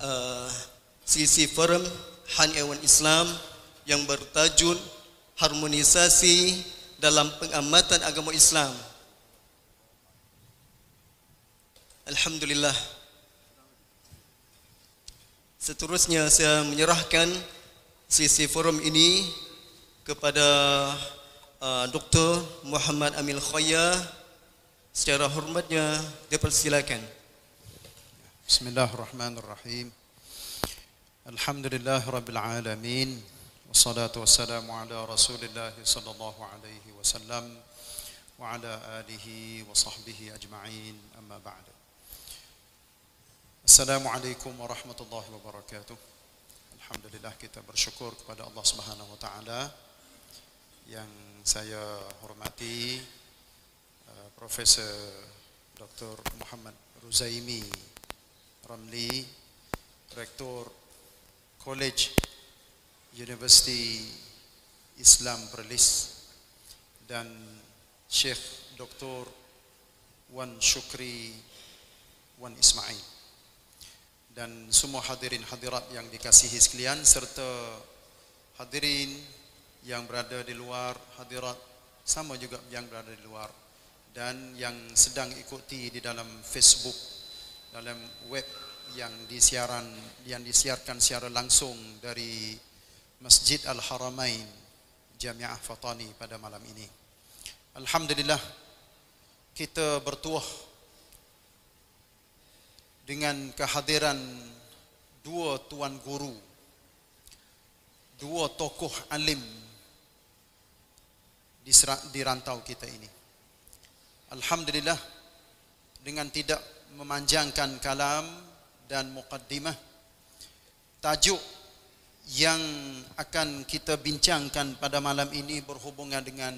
uh, sisi forum Han-Ewan Islam yang bertajuk harmonisasi dalam pengamatan agama Islam. Alhamdulillah. Seterusnya saya menyerahkan sisi forum ini kepada Dr. Muhammad Amil Khoya. Secara hormatnya dipersilakan. Bismillahirrahmanirrahim. Alhamdulillah Rabbil Alamin. Wassalatu wassalamu ala Rasulillah sallallahu alaihi wasallam wa ala alihi wa sahbihi ajma'in, amma ba'du. Assalamualaikum warahmatullahi wabarakatuh. Alhamdulillah, kita bersyukur kepada Allah Subhanahu wa taala yang saya hormati Profesor Dr. Muhammad Ruzaimi Ramli, Rektor College University Islam Perlis, dan Syekh Dr. Wan Syukri Wan Ismail, dan semua hadirin hadirat yang dikasihi sekalian, serta hadirin yang berada di luar, hadirat sama juga yang berada di luar, dan yang sedang ikuti di dalam Facebook, dalam web yang disiarkan secara langsung dari Masjid Al-Haramain Jami'ah Fatani pada malam ini. Alhamdulillah, kita bertuah dengan kehadiran dua tuan guru, dua tokoh alim di rantau kita ini. Alhamdulillah, dengan tidak memanjangkan kalam dan muqaddimah, tajuk yang akan kita bincangkan pada malam ini berhubungan dengan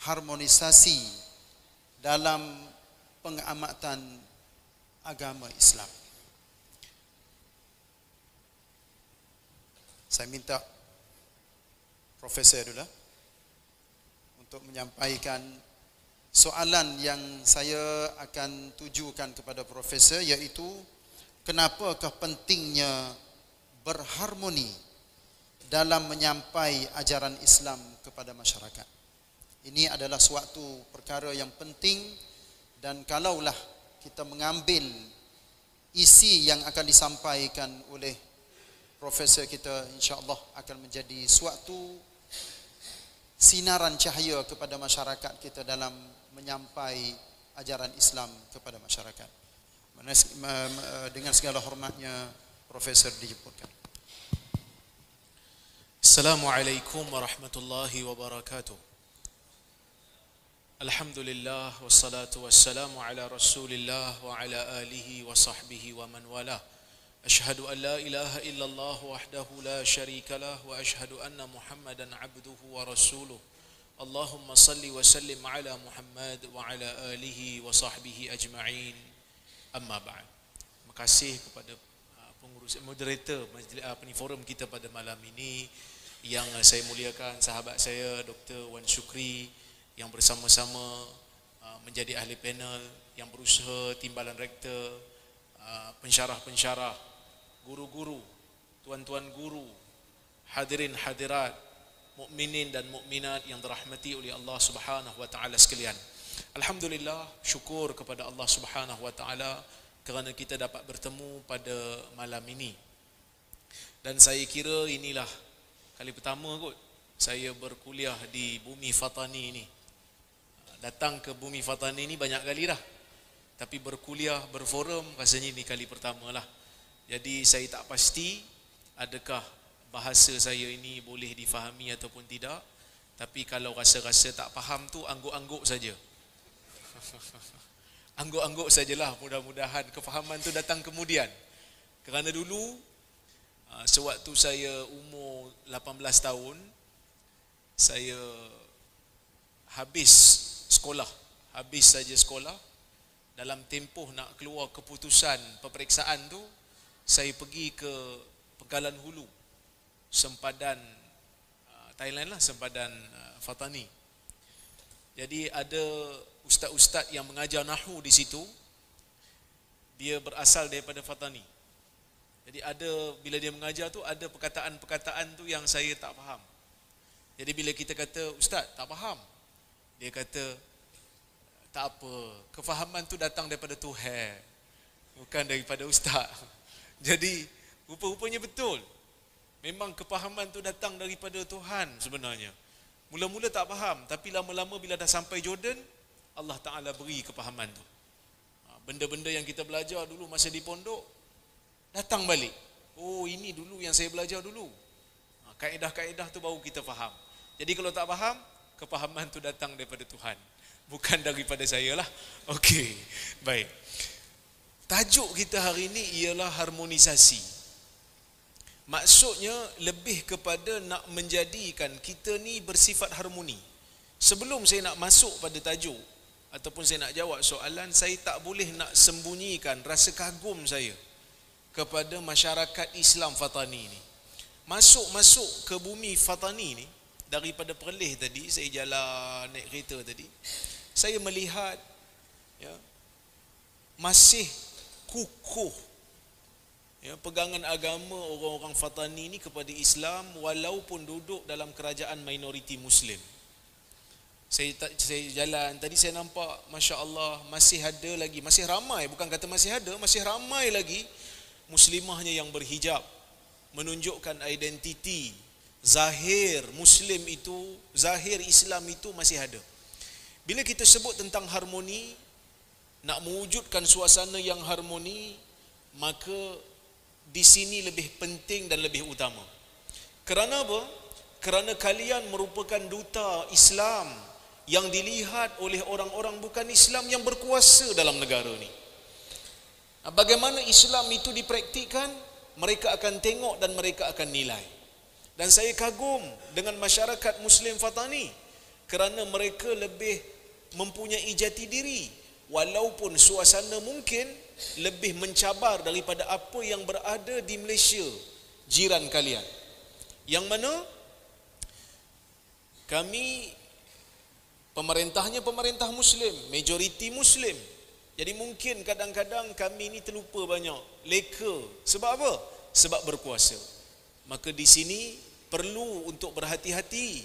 harmonisasi dalam pengamatan agama Islam. Saya minta Profesor dulu untuk menyampaikan soalan yang saya akan tujukan kepada Profesor, iaitu kenapakah pentingnya berharmoni dalam menyampai ajaran Islam kepada masyarakat. Ini adalah suatu perkara yang penting, dan kalaulah kita mengambil isi yang akan disampaikan oleh Profesor kita, insya-Allah akan menjadi suatu sinaran cahaya kepada masyarakat kita dalam menyampai ajaran Islam kepada masyarakat. Dengan segala hormatnya, Profesor dijemputkan. Assalamualaikum warahmatullahi wabarakatuh. Alhamdulillah wassalatu wassalamu ala Rasulillah wa ala alihi wa sahbihi wa man wala. Ashhadu an la ilaha illallah wahdahu la syarika lah wa ashhadu anna Muhammadan abduhu wa rasuluh. Allahumma salli wa sallim ala Muhammad wa ala alihi wa sahbihi ajma'in. Amma ba'd. Terima kasih kepada pengurus moderator forum kita pada malam ini, yang saya muliakan sahabat saya Dr. Wan Syukri, yang bersama-sama menjadi ahli panel, yang berusaha, timbalan rektor, pensyarah-pensyarah, guru-guru, tuan-tuan guru, hadirin hadirat, mukminin dan mukminat yang dirahmati oleh Allah Subhanahu wa taala sekalian. Alhamdulillah, syukur kepada Allah Subhanahu wa taala kerana kita dapat bertemu pada malam ini. Dan saya kira inilah kali pertama kot saya berkuliah di Bumi Fatani ini. Datang ke Bumi Fatani ini banyak kali dah, tapi berkuliah, berforum, rasanya ini kali pertama lah. Jadi saya tak pasti adakah bahasa saya ini boleh difahami ataupun tidak. Tapi kalau rasa-rasa tak faham tu, angguk-angguk saja. Angguk-angguk sajalah, mudah-mudahan kefahaman tu datang kemudian. Kerana dulu sewaktu saya umur 18 tahun, saya habis saja sekolah. Dalam tempoh nak keluar keputusan peperiksaan tu, saya pergi ke Pegalan Hulu, sempadan Thailand lah, sempadan Fatani. Jadi ada ustaz-ustaz yang mengajar Nahwu di situ, dia berasal daripada Fatani. Jadi ada, bila dia mengajar tu, ada perkataan-perkataan tu yang saya tak faham. Jadi bila kita kata, Ustaz tak faham, dia kata, tak apa, kefahaman tu datang daripada Tuhan, bukan daripada Ustaz. Jadi rupa-rupanya betul, memang kefahaman tu datang daripada Tuhan sebenarnya. Mula-mula tak faham, tapi lama-lama bila dah sampai Jordan, Allah Ta'ala beri kefahaman tu. Benda-benda yang kita belajar dulu masa di pondok, datang balik. Oh, ini dulu yang saya belajar dulu. Kaedah-kaedah tu baru kita faham. Jadi kalau tak faham, kefahaman tu datang daripada Tuhan, bukan daripada saya lah. Okey, baik. Tajuk kita hari ini ialah harmonisasi. Maksudnya lebih kepada nak menjadikan kita ni bersifat harmoni. Sebelum saya nak masuk pada tajuk ataupun saya nak jawab soalan, saya tak boleh nak sembunyikan rasa kagum saya kepada masyarakat Islam Fatani ni. Masuk ke bumi Fatani ni, daripada Perlis tadi, saya jalan naik kereta tadi, saya melihat ya, masih kukuh ya, pegangan agama orang-orang Fatani ni kepada Islam, walaupun duduk dalam kerajaan minoriti Muslim. Saya jalan tadi, saya nampak Masya Allah masih ada lagi, masih ramai, bukan kata masih ada, masih ramai lagi muslimahnya yang berhijab, menunjukkan identiti zahir Muslim itu, zahir Islam itu masih ada. Bila kita sebut tentang harmoni, nak mewujudkan suasana yang harmoni, maka di sini lebih penting dan lebih utama. Kerana apa? Kerana kalian merupakan duta Islam yang dilihat oleh orang-orang bukan Islam yang berkuasa dalam negara ni. Bagaimana Islam itu dipraktikkan, mereka akan tengok dan mereka akan nilai. Dan saya kagum dengan masyarakat Muslim Fatani kerana mereka lebih mempunyai jati diri, walaupun suasana mungkin lebih mencabar daripada apa yang berada di Malaysia, jiran kalian. Yang mana kami pemerintahnya pemerintah Muslim, majoriti Muslim. Jadi mungkin kadang-kadang kami ni terlupa banyak, leka. Sebab apa? Sebab berkuasa. Maka di sini perlu untuk berhati-hati.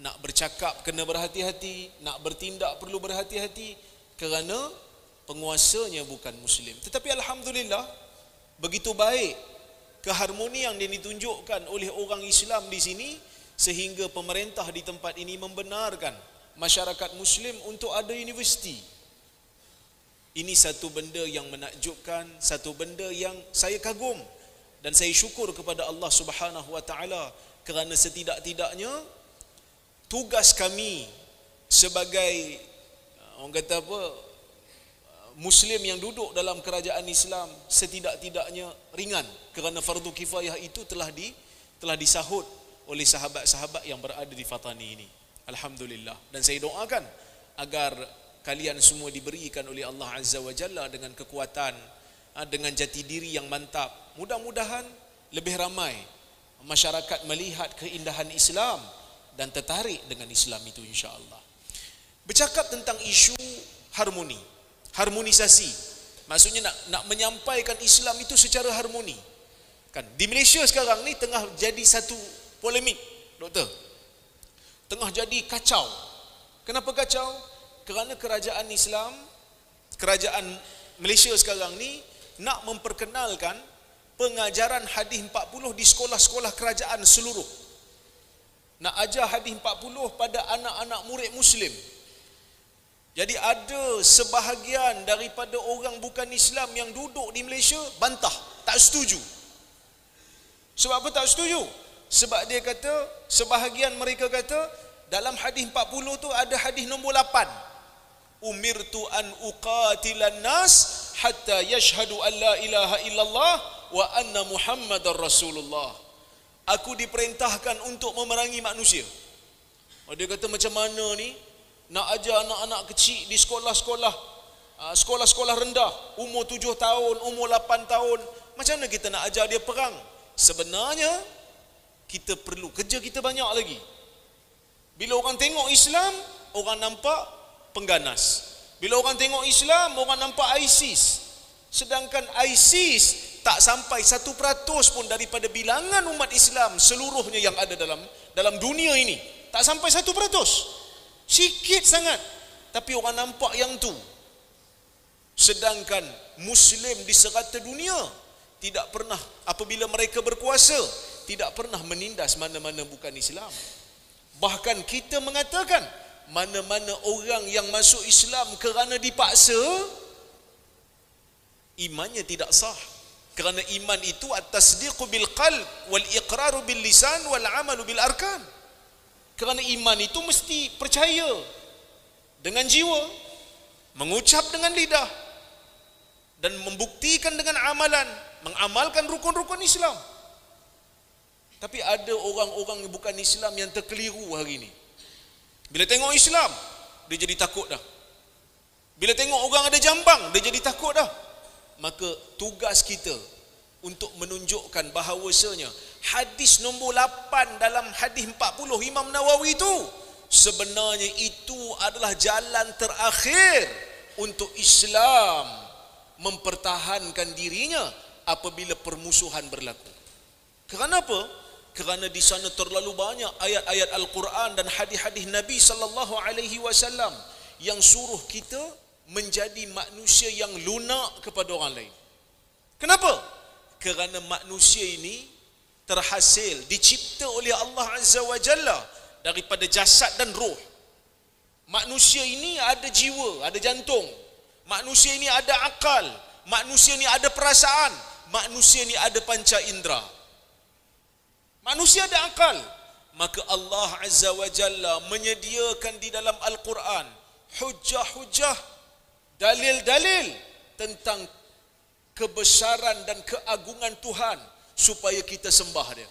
Nak bercakap kena berhati-hati, nak bertindak perlu berhati-hati, kerana penguasanya bukan Muslim. Tetapi alhamdulillah, begitu baik keharmonian yang ditunjukkan oleh orang Islam di sini, sehingga pemerintah di tempat ini membenarkan masyarakat Muslim untuk ada universiti. Ini satu benda yang menakjubkan, satu benda yang saya kagum, dan saya syukur kepada Allah Subhanahu wa taala kerana setidak-tidaknya tugas kami sebagai orang kata apa, Muslim yang duduk dalam kerajaan Islam setidak-tidaknya ringan, kerana fardu kifayah itu telah disahut oleh sahabat-sahabat yang berada di Fatani ini. Alhamdulillah. Dan saya doakan agar kalian semua diberikan oleh Allah Azza wa Jalla dengan kekuatan, dengan jati diri yang mantap. Mudah-mudahan lebih ramai masyarakat melihat keindahan Islam dan tertarik dengan Islam itu, insya-Allah. Bercakap tentang isu harmoni, harmonisasi, maksudnya nak menyampaikan Islam itu secara harmoni. Kan di Malaysia sekarang ni tengah jadi satu polemik, doktor. Tengah jadi kacau. Kenapa kacau? Kerana kerajaan Islam, kerajaan Malaysia sekarang ni nak memperkenalkan pengajaran hadis 40 di sekolah-sekolah kerajaan seluruh. Nak ajar hadis 40 pada anak-anak murid Muslim. Jadi ada sebahagian daripada orang bukan Islam yang duduk di Malaysia bantah, tak setuju. Sebab apa tak setuju? Sebab dia kata, sebahagian mereka kata dalam hadis 40 tu ada hadis nombor 8. Umirtu an uqatilan nas hatta yashhadu an la ilaha illallah wa anna Muhammadar Rasulullah. Aku diperintahkan untuk memerangi manusia. Dia kata macam mana ni nak ajar anak-anak kecil di sekolah-sekolah rendah, umur 7 tahun, umur 8 tahun, macam mana kita nak ajar dia perang? Sebenarnya kita perlu, kerja kita banyak lagi. Bila orang tengok Islam, orang nampak pengganas. Bila orang tengok Islam, orang nampak ISIS. Sedangkan ISIS tak sampai 1% pun daripada bilangan umat Islam seluruhnya yang ada dalam dunia ini. Tak sampai 1%. Sikit sangat. Tapi orang nampak yang tu. Sedangkan Muslim di serata dunia tidak pernah, apabila mereka berkuasa, tidak pernah menindas mana-mana bukan Islam. Bahkan kita mengatakan mana-mana orang yang masuk Islam kerana dipaksa, imannya tidak sah. Kerana iman itu at-tasdiqu bil qalb wal iqraru bil lisan wal amalu bil arkan. Kerana iman itu mesti percaya dengan jiwa, mengucap dengan lidah, dan membuktikan dengan amalan, mengamalkan rukun-rukun Islam. Tapi ada orang-orang yang bukan Islam yang terkeliru hari ini. Bila tengok Islam, dia jadi takut dah. Bila tengok orang ada jambang, dia jadi takut dah. Maka tugas kita untuk menunjukkan bahawasanya hadis nombor 8 dalam hadis 40 Imam Nawawi itu sebenarnya itu adalah jalan terakhir untuk Islam mempertahankan dirinya apabila permusuhan berlaku. Kerana apa? Kerana di sana terlalu banyak ayat-ayat Al-Quran dan hadis-hadis Nabi sallallahu alaihi wasallam yang suruh kita menjadi manusia yang lunak kepada orang lain. Kenapa? Kerana manusia ini terhasil, dicipta oleh Allah Azza wa Jalla daripada jasad dan roh. Manusia ini ada jiwa, ada jantung. Manusia ini ada akal. Manusia ini ada perasaan. Manusia ini ada panca indera. Manusia ada akal. Maka Allah Azza wa Jalla menyediakan di dalam Al-Quran hujah-hujah, dalil-dalil tentang kebesaran dan keagungan Tuhan supaya kita sembah dia.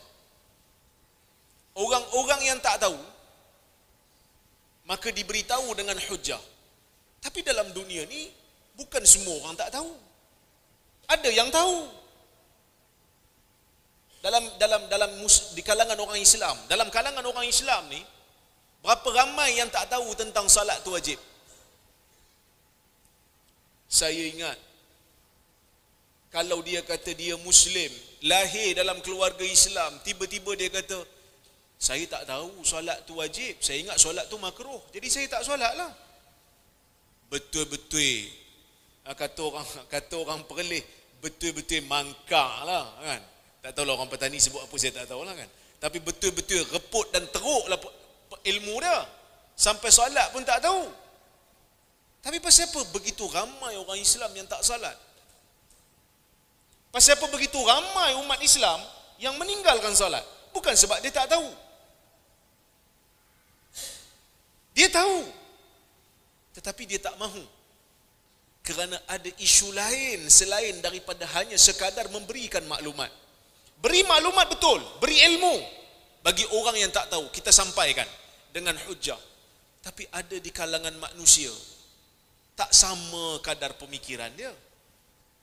Orang-orang yang tak tahu maka diberitahu dengan hujah. Tapi dalam dunia ni bukan semua orang tak tahu. Ada yang tahu. Di kalangan orang Islam, dalam kalangan orang Islam ni berapa ramai yang tak tahu tentang salat tu wajib? Saya ingat kalau dia kata dia Muslim, lahir dalam keluarga Islam, tiba-tiba dia kata saya tak tahu solat tu wajib, saya ingat solat tu makruh, jadi saya tak solat lah. Betul-betul kata orang Perlis, betul-betul mangkak lah kan. Tak tahulah orang petani sebut apa, saya tak tahulah kan. Tapi betul-betul reput dan teruk lah ilmu dia, sampai solat pun tak tahu. Tapi pasal apa begitu ramai orang Islam yang tak salat? Pasal apa begitu ramai umat Islam yang meninggalkan salat? Bukan sebab dia tak tahu. Dia tahu, tetapi dia tak mahu. Kerana ada isu lain selain daripada hanya sekadar memberikan maklumat. Beri maklumat betul, beri ilmu bagi orang yang tak tahu, kita sampaikan dengan hujah. Tapi ada di kalangan manusia tak sama kadar pemikiran dia.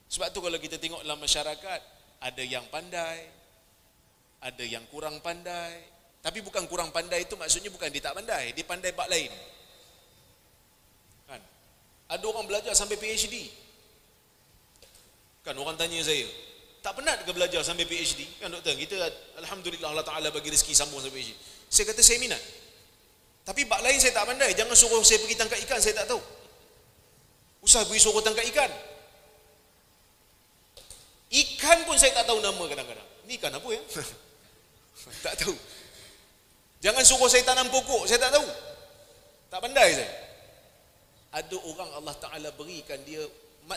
Sebab tu kalau kita tengok dalam masyarakat, ada yang pandai, ada yang kurang pandai. Tapi bukan kurang pandai itu maksudnya bukan dia tak pandai, dia pandai bab lain. Kan? Ada orang belajar sampai PhD. Kan orang tanya saya, tak penat ke belajar sampai PhD? Kan doktor, kita alhamdulillah Allah Taala bagi rezeki sambung sampai PhD. Saya kata saya minat. Tapi bab lain saya tak pandai. Jangan suruh saya pergi tangkap ikan, saya tak tahu. Usah pergi suruh tangkap ikan. Ikan pun saya tak tahu nama kadang-kadang. Ni ikan apa ya? Tak tahu. Jangan suruh saya tanam pokok, saya tak tahu. Tak pandai saya. Ada orang Allah Ta'ala berikan dia,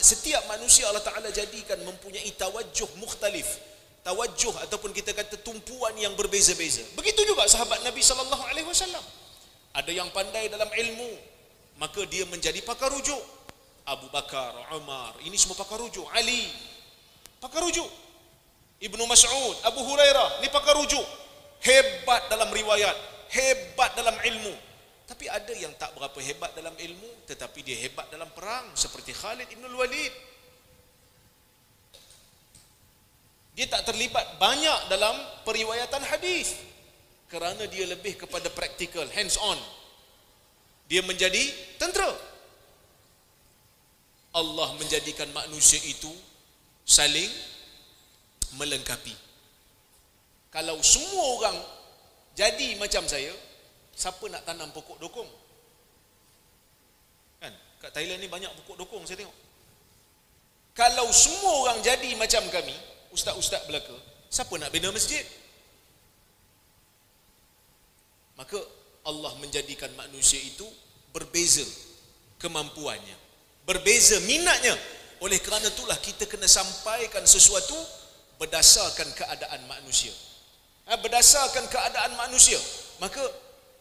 setiap manusia Allah Ta'ala jadikan mempunyai tawajjuh mukhtalif. Tawajjuh ataupun kita kata tumpuan yang berbeza-beza. Begitu juga sahabat Nabi SAW. Ada yang pandai dalam ilmu, maka dia menjadi pakar rujuk. Abu Bakar, Umar, ini semua pakar rujuk. Ali, pakar rujuk. Ibnu Mas'ud, Abu Hurairah, ini pakar rujuk. Hebat dalam riwayat, hebat dalam ilmu. Tapi ada yang tak berapa hebat dalam ilmu, tetapi dia hebat dalam perang, seperti Khalid ibn Walid. Dia tak terlibat banyak dalam periwayatan hadis kerana dia lebih kepada praktikal, hands on. Dia menjadi tentera. Allah menjadikan manusia itu saling melengkapi. Kalau semua orang jadi macam saya, siapa nak tanam pokok dokong? Kan? Kat Thailand ni banyak pokok dokong saya tengok. Kalau semua orang jadi macam kami, ustaz-ustaz belaka, siapa nak bina masjid? Maka Allah menjadikan manusia itu berbeza kemampuannya, berbeza minatnya. Oleh kerana itulah kita kena sampaikan sesuatu berdasarkan keadaan manusia. Berdasarkan keadaan manusia. Maka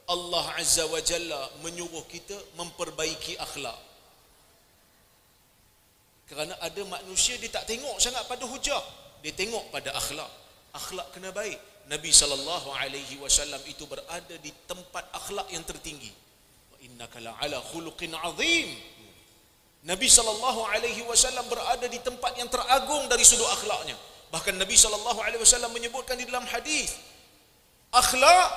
Allah Azza wa Jalla menyuruh kita memperbaiki akhlak. Kerana ada manusia dia tak tengok sangat pada hujah, dia tengok pada akhlak. Akhlak kena baik. Nabi SAW itu berada di tempat akhlak yang tertinggi. Wa innaka la'ala khuluqin azim. Nabi SAW berada di tempat yang teragung dari sudut akhlaknya. Bahkan Nabi SAW menyebutkan di dalam hadis, akhlak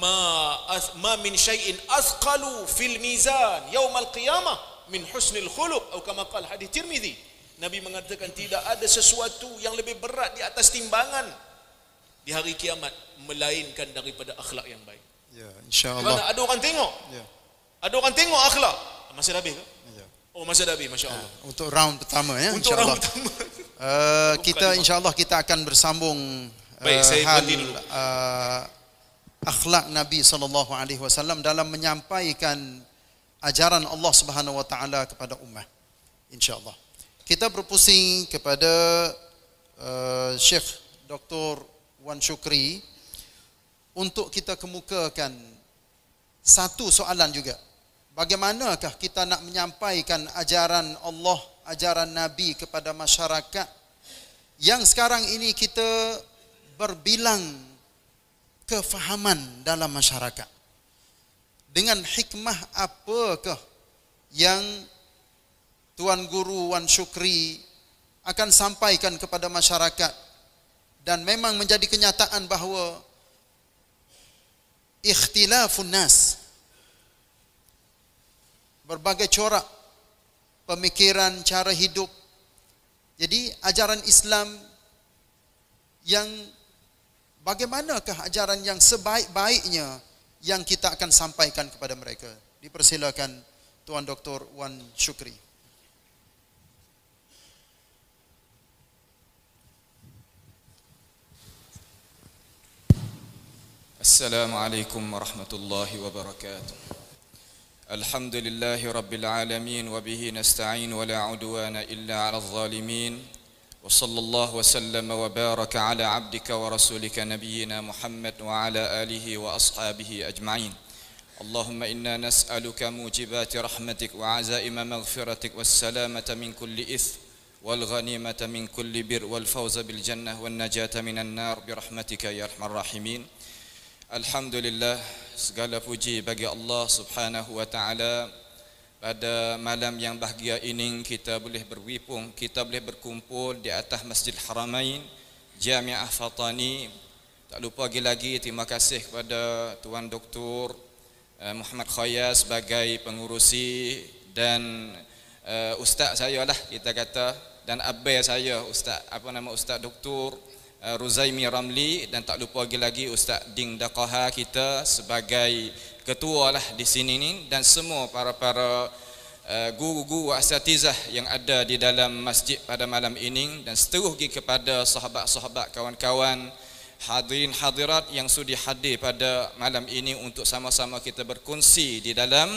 ma min syai'in athqalu fil mizan yaumal qiyamah min husnil khuluq, atau kama qala hadis Tirmizi. Nabi mengatakan tidak ada sesuatu yang lebih berat di atas timbangan di hari kiamat melainkan daripada akhlak yang baik. Ya, insya-Allah. Kerana ada orang tengok. Ya. Ada orang tengok akhlak. Masih dah habis ke? Ya. Oh, masih dah habis, masya-Allah. Untuk round pertama ya, Untuk insya-Allah. round pertama. Kita insya-Allah kita akan bersambung Baik, saya hal berhenti dulu. akhlak Nabi SAW dalam menyampaikan ajaran Allah Subhanahu Wa Taala kepada ummah. Insya-Allah. Kita berpusing kepada Syekh Dr. Wan Syukri untuk kita kemukakan satu soalan juga. Bagaimanakah kita nak menyampaikan ajaran Allah, ajaran Nabi kepada masyarakat yang sekarang ini kita berbilang kefahaman dalam masyarakat? Dengan hikmah apakah yang Tuan Guru Wan Syukri akan sampaikan kepada masyarakat? Dan memang menjadi kenyataan bahawa ikhtilafun nas, berbagai corak pemikiran, cara hidup. Jadi ajaran Islam yang bagaimanakah ajaran yang sebaik-baiknya yang kita akan sampaikan kepada mereka? Dipersilakan Tuan Dr. Wan Syukri. Assalamualaikum warahmatullahi wabarakatuh. Alhamdulillahi rabbil alamin wa bihi nasta'in wa la udwana illa 'alal zalimin. Wa sallallahu wa sallama wa baraka ala 'abdika wa rasulika nabiyyina Muhammad wa ala alihi wa ashabihi ajma'in. Allahumma inna nas'aluka mujibati rahmatik wa 'azaima maghfiratik was salamata min kulli its wal ghanimata min kulli bir wal fawza bil jannah wan najata minan nar bi rahmatika ya arhamar rahimin. Alhamdulillah, segala puji bagi Allah Subhanahu wa taala. Pada malam yang bahagia ini kita boleh berwipung, kita boleh berkumpul di atas Masjid Haramain Jami'ah Fatani. Tak lupa lagi terima kasih kepada Tuan Dr. Muhammad Khaya sebagai pengurusi dan ustaz saya lah kita kata, dan abai saya Ustaz Ustaz Dr. Ruzaimi Ramli, dan tak lupa lagi Ustaz Ding Daqaha kita sebagai ketua lah di sini ni, dan semua para guru-guru asatizah yang ada di dalam masjid pada malam ini, dan seterusnya kepada sahabat-sahabat, kawan-kawan hadirin hadirat yang sudi hadir pada malam ini untuk sama-sama kita berkongsi di dalam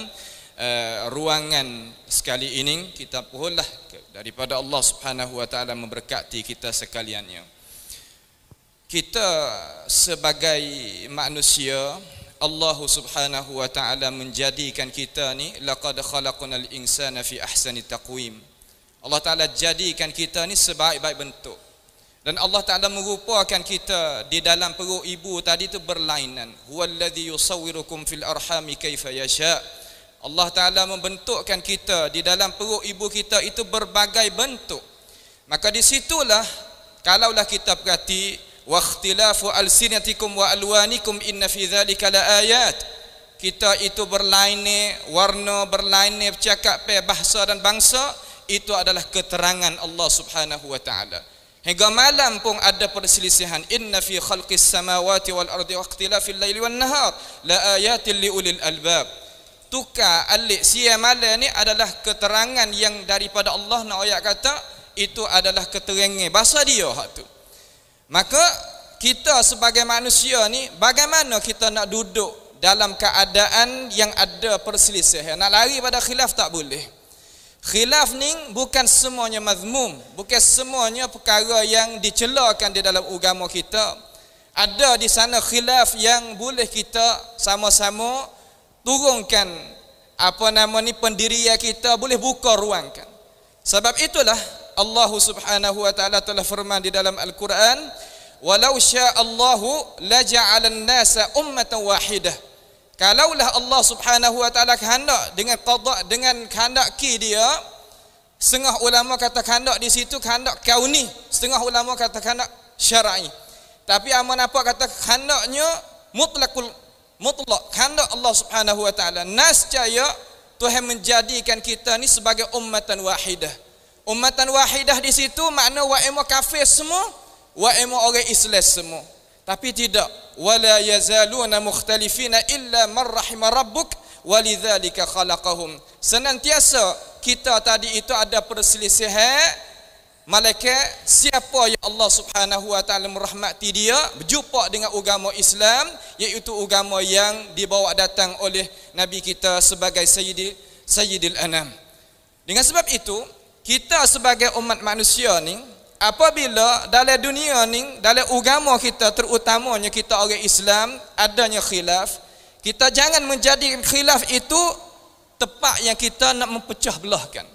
ruangan sekali ini. Kita pohonlah daripada Allah Subhanahu wa taala memberkati kita sekaliannya. Kita sebagai manusia, Allah Subhanahu wa taala menjadikan kita ni laqad khalaqnal insana fi ahsani taqwim. Allah taala jadikan kita ni sebaik-baik bentuk. Dan Allah taala merupakan kita di dalam perut ibu tadi tu berlainan. Huwallazi yusawwirukum fil arhami kaifa yasha. Allah taala membentukkan kita di dalam perut ibu kita itu berbagai bentuk. Maka di situlah kalaulah kita perhati wa ikhtilafu alsinatikum wa alwanikum inna fi dzalika laayat. Kita itu berlainan warna, berlainan bercakap bahasa dan bangsa, itu adalah keterangan Allah Subhanahu wa taala. Hingga malam pun ada perselisihan. Inna fi khalqis samawati wal ardi wa ikhtilafil laili wan nahar la ayatin li ulil albab. Tukar alik siang malam ni adalah keterangan yang daripada Allah. Nak ayat kata itu adalah keterangan bahasa dia hak tu. Maka kita sebagai manusia ni, bagaimana kita nak duduk dalam keadaan yang ada perselisihan? Nak lari pada khilaf tak boleh. Khilaf ni bukan semuanya mazmum, bukan semuanya perkara yang dicelakan di dalam agama kita. Ada di sana khilaf yang boleh kita sama-sama turunkan pendirian kita, boleh buka ruangkan. Sebab itulah Allah Subhanahu wa taala telah firman di dalam Al-Quran, walau sya'allahu laja'alan nasa ummatan wahidah. Kalaulah Allah Subhanahu wa taala kehendak dengan qada, dengan kehendak dia, setengah ulama kata kehendak di situ kehendak kauni, setengah ulama kata kehendak syar'i. Tapi aman apa kata kehendaknya mutlak, kehendak Allah Subhanahu wa taala. Nascaya Tuhan menjadikan kita ni sebagai ummatan wahidah. Ummatan wahidah di situ makna wa'ima kafir semua, wa'ima orang Islam semua. Tapi tidak, wala yazaluna mukhtalifina illa man rahima rabbuk walidzalika khalaqahum. Senantiasa kita tadi itu ada perselisihan. Malaikat siapa yang Allah Subhanahu wa taala merahmati dia berjumpa dengan agama Islam, iaitu agama yang dibawa datang oleh Nabi kita sebagai Sayyidil Anam. Dengan sebab itu, kita sebagai umat manusia ni, apabila dalam dunia ni, dalam agama kita, terutamanya kita orang Islam, adanya khilaf, kita jangan menjadikan khilaf itu tempat yang kita nak mempecah belahkan.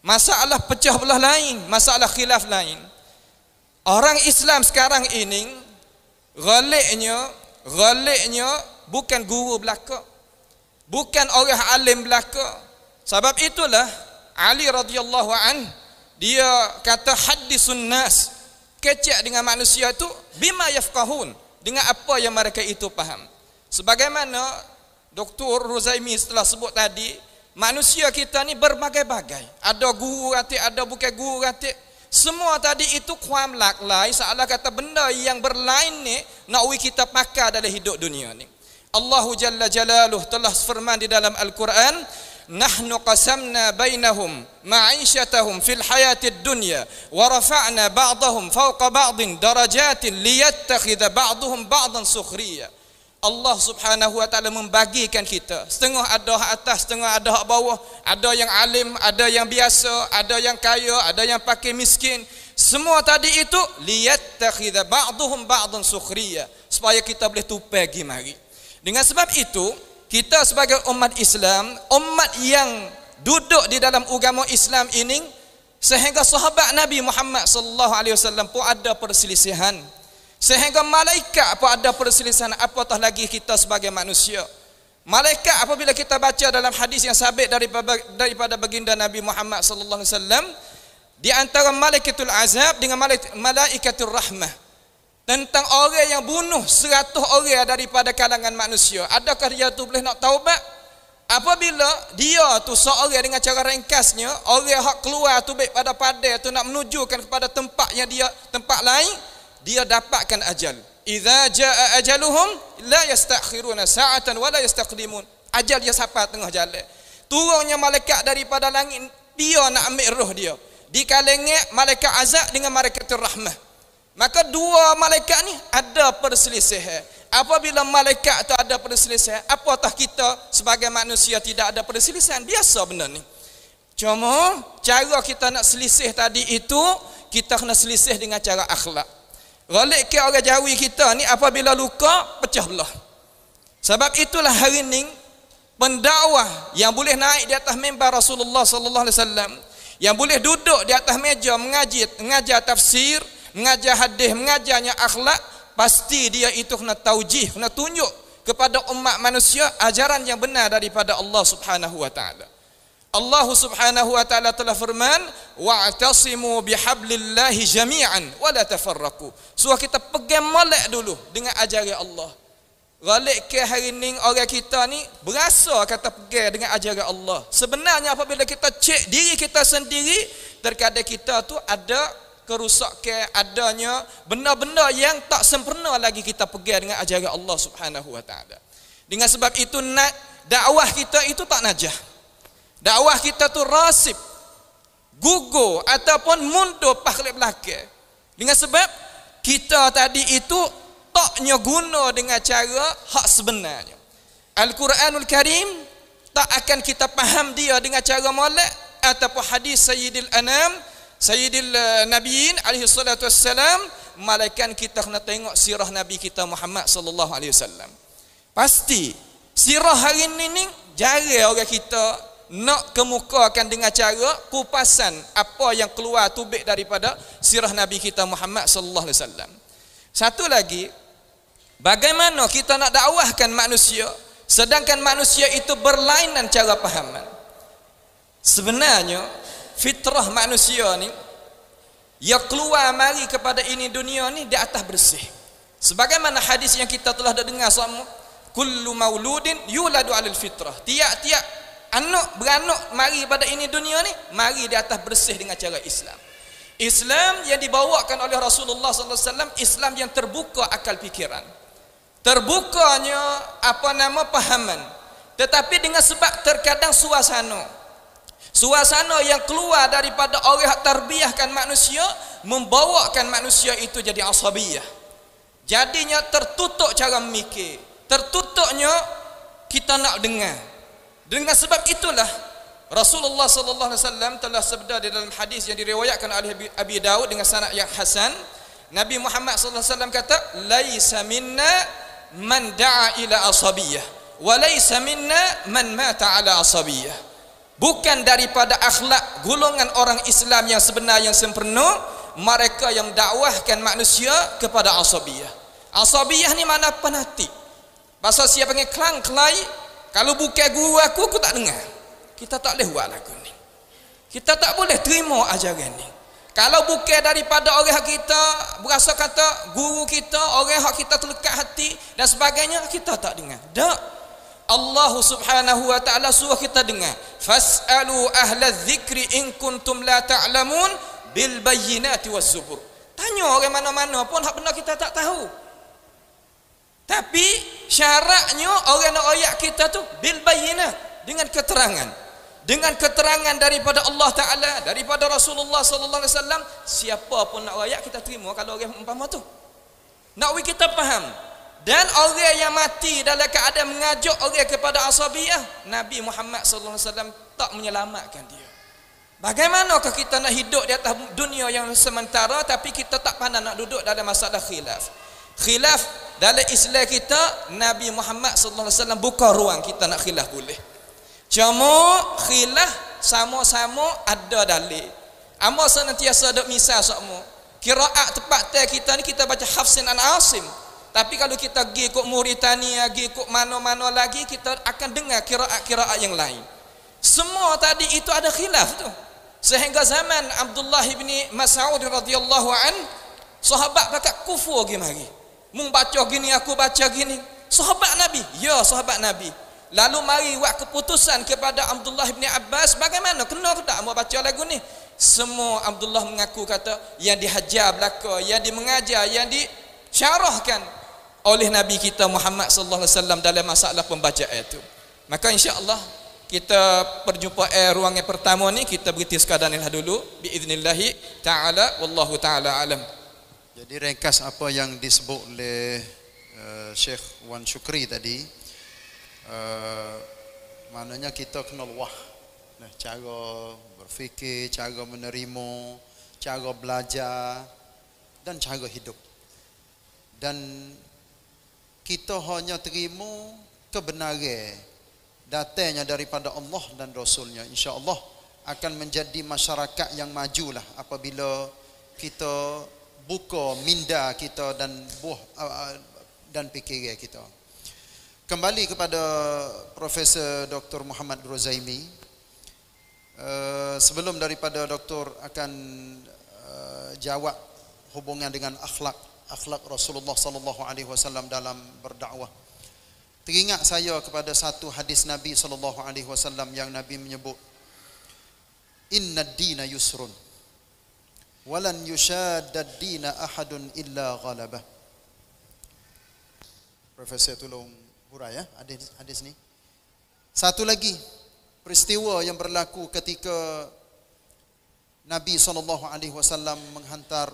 Masalah pecah belah lain, masalah khilaf lain. Orang Islam sekarang ini ghaliknya bukan guru belaka, bukan orang alim belaka. Sebab itulah Ali radhiyallahu an, dia kata haddisun nas, kecek dengan manusia itu bima yafqahun, dengan apa yang mereka itu faham. Sebagaimana Dr. Ruzaimi setelah sebut tadi, manusia kita ni berbagai-bagai. Ada guru ratik, ada bukan guru ratik. Semua tadi itu kuam laklai, seolah kata benda yang berlain ni nak kita pakai dalam hidup dunia ni. Allahu Jalla Jalaluh telah firman di dalam Al-Quran, nahnu qasamna bainahum ma'ishatahum fil hayatid dunya wa rafa'na ba'dahum fawqa ba'din darajatin liyattakhidha ba'duhum ba'dan sukhriya. Allah Subhanahu wa taala membagikan kita, setengah ada hak atas, setengah ada hak bawah, ada yang alim, ada yang biasa, ada yang kaya, ada yang pakai miskin. Semua tadi itu liyattakhidha ba'duhum ba'dan sukhriya, supaya kita boleh tupai pergi mari. Dengan sebab itu, kita sebagai umat Islam, umat yang duduk di dalam agama Islam ini, sehingga sahabat Nabi Muhammad sallallahu alaihi wasallam pun ada perselisihan, sehingga malaikat pun ada perselisihan, apatah lagi kita sebagai manusia. Malaikat apabila kita baca dalam hadis yang sabit daripada baginda Nabi Muhammad sallallahu alaihi wasallam, di antara malaikatul azab dengan malaikatul rahmah, tentang orang yang bunuh 100 orang daripada kalangan manusia, adakah dia tu boleh nak taubat? Apabila dia tu seorang, dengan cara ringkasnya, orang hak keluar tu baik pada padai tu nak menujukan kepada tempat yang dia, tempat lain, dia dapatkan ajal. Idza jaa ajaluhum la yastakhiruna sa'atan wa la yastaqdimun. Ajal dia sampai tengah jalan. Turunnya malaikat daripada langit, dia nak ambil roh dia. Di kalangan malaikat azab dengan malaikatul rahmah. Maka dua malaikat ni ada perselisihan. Apabila malaikat tu ada perselisihan, apatah kita sebagai manusia tidak ada perselisihan? Biasa benda ni. Cuma cara kita nak selisih tadi itu, kita kena selisih dengan cara akhlak. Galik ke orang Jawi kita ni, apabila luka pecah belah. Sebab itulah hari ni pendakwah yang boleh naik di atas mimbar Rasulullah sallallahu alaihi wasallam, yang boleh duduk di atas meja mengajar tafsir, mengajar hadis, mengajarnya akhlak, pasti dia itu kena taujih, kena tunjuk kepada umat manusia ajaran yang benar daripada Allah Subhanahu wa taala. Allah Subhanahu wa taala telah firman, wa'tasimu bihablillahi jami'an wa la tafarraqu. Suruh kita pegang molek dulu dengan ajaran Allah. Galik ke hari ni orang kita ni berasa kata pegang dengan ajaran Allah. Sebenarnya apabila kita cek diri kita sendiri, terkadang kita tu ada kerusakan, adanya benda-benda yang tak sempurna lagi kita pegang dengan ajaran Allah Subhanahu wa taala. Dengan sebab itu dakwah kita itu tak najah. Dakwah kita tu rasib, gugur ataupun mundur pakhlik belakang. Dengan sebab kita tadi itu taknya guna dengan cara hak sebenarnya. Al-Quranul Karim tak akan kita faham dia dengan cara molek ataupun hadis Sayyidil Anam, Sayyidil Nabiyin alaihi salatu wassalam, malaikat kita kena tengok sirah Nabi kita Muhammad sallallahu alaihi wasallam. Pasti sirah hari ni jarang orang kita nak kemukakan dengan cara kupasan apa yang keluar tubik daripada sirah Nabi kita Muhammad sallallahu alaihi wasallam. Satu lagi, bagaimana kita nak dakwahkan manusia sedangkan manusia itu berlainan cara pahaman. Sebenarnya fitrah manusia ni yang keluar mari kepada ini dunia ni di atas bersih. Sebagaimana hadis yang kita telah dengar semua, kullu mauludin yuladu 'alal fitrah. Tiap-tiap anak beranak mari pada ini dunia ni mari di atas bersih dengan cara Islam. Islam yang dibawakan oleh Rasulullah sallallahu alaihi wasallam, Islam yang terbuka akal fikiran. Terbukanya pahaman. Tetapi dengan sebab terkadang suasana yang keluar daripada orang yang terbiahkan manusia membawakan manusia itu jadi asabiyah. Jadinya tertutup cara memikir, tertutupnya kita nak dengar. Dengan sebab itulah Rasulullah sallallahu alaihi wasallam telah sabda di dalam hadis yang diriwayatkan oleh Abi Daud dengan sanad yang hasan. Nabi Muhammad sallallahu alaihi wasallam kata, "Laisa minna man da'a ila asabiyah wa laisa minna man mata ala asabiyah." Bukan daripada akhlak golongan orang Islam yang sebenar yang sempurna mereka yang dakwahkan manusia kepada asabiyah. Asabiyah ni mana fanatik. Pasal siapa panggil klang-klai, kalau bukan guru aku tak dengar. Kita tak boleh buat lagu ni. Kita tak boleh terima ajaran ni. Kalau bukan daripada orang kita berasa kata guru kita, orang hak kita terlekat hati dan sebagainya, kita tak dengar. Tak. Allah Subhanahu wa taala suruh kita dengar. Fas'alu ahla dzikri in kuntum la ta'lamun bil bayyinati waz zubur. Tanya orang mana-mana pun hak benar kita tak tahu. Tapi syaratnya orang nak ayat kita tu bil bayyinah, dengan keterangan. Dengan keterangan daripada Allah Ta'ala, daripada Rasulullah sallallahu alaihi wasallam, siapa pun nak ayat kita terima kalau orang umpama tu. Nak kita faham. Dan orang yang mati dalam keadaan mengajak orang kepada asabiyah, Nabi Muhammad sallallahu alaihi wasallam tak menyelamatkan dia. Bagaimanakah kita nak hidup di atas dunia yang sementara tapi kita tak pandai nak duduk dalam masalah khilaf. Khilaf dalam Islam kita, Nabi Muhammad sallallahu alaihi wasallam buka ruang kita nak khilaf boleh. Cuma khilaf sama-sama ada dalil. Amo senantiasa ada misal semua. Qiraat tepat kita ni kita baca Hafsin an Asim. Tapi kalau kita pergi ke Mauritania, pergi ke mana-mana lagi, kita akan dengar qiraat-qiraat yang lain. Semua tadi itu ada khilaf tu. Sehingga zaman Abdullah bin Mas'ud radhiyallahu an, sahabat pakat kufur pergi mari. Mung baca gini, aku baca gini. Sahabat Nabi, ya sahabat Nabi. Lalu mari buat keputusan kepada Abdullah bin Abbas, bagaimana? Kena ke tak mau baca lagu ni? Semua Abdullah mengaku kata yang dihajar belaka, yang dimengajar, yang disyarahkan oleh Nabi kita Muhammad sallallahu alaihi wasallam dalam masalah pembacaan itu. Maka insya-Allah kita perjumpaan ruang yang pertama ni kita berhenti sekadar ni dulu biiznillah taala, wallahu taala alam. Jadi ringkas apa yang disebut oleh Syekh Wan Syukri tadi, maknanya kita kena luah cara berfikir, cara menerima, cara belajar dan cara hidup. Dan kita hanya terima kebenaran datangnya daripada Allah dan Rasulnya. InsyaAllah akan menjadi masyarakat yang majulah apabila kita buka minda kita dan buah dan fikiran kita. Kembali kepada Profesor Dr. Muhammad Rozaimi. Sebelum daripada doktor akan jawab hubungan dengan akhlak Rasulullah sallallahu alaihi wasallam dalam berdakwah, teringat saya kepada satu hadis Nabi sallallahu alaihi wasallam yang Nabi menyebut, "Innad dina yusrun." walan yushadda ad-dina ahadun illa ghalabah. Profesor tolong hurai ya hadis ni. Satu lagi peristiwa yang berlaku ketika Nabi SAW menghantar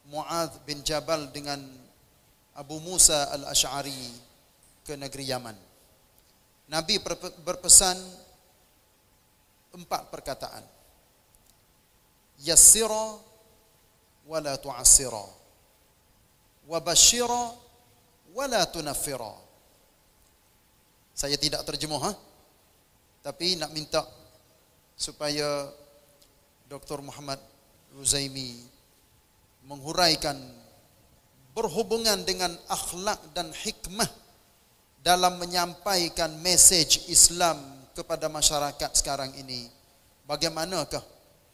Mu'adz bin Jabal dengan Abu Musa al-Ash'ari ke negeri Yaman. Nabi berpesan 4 perkataan. Yassira wa la tu'assira, wa basyira wa la tunaffira. Saya tidak terjemah, tapi nak minta supaya Dr. Muhammad Ruzaimi menghuraikan berhubungan dengan akhlak dan hikmah dalam menyampaikan mesej Islam kepada masyarakat sekarang ini. Bagaimanakah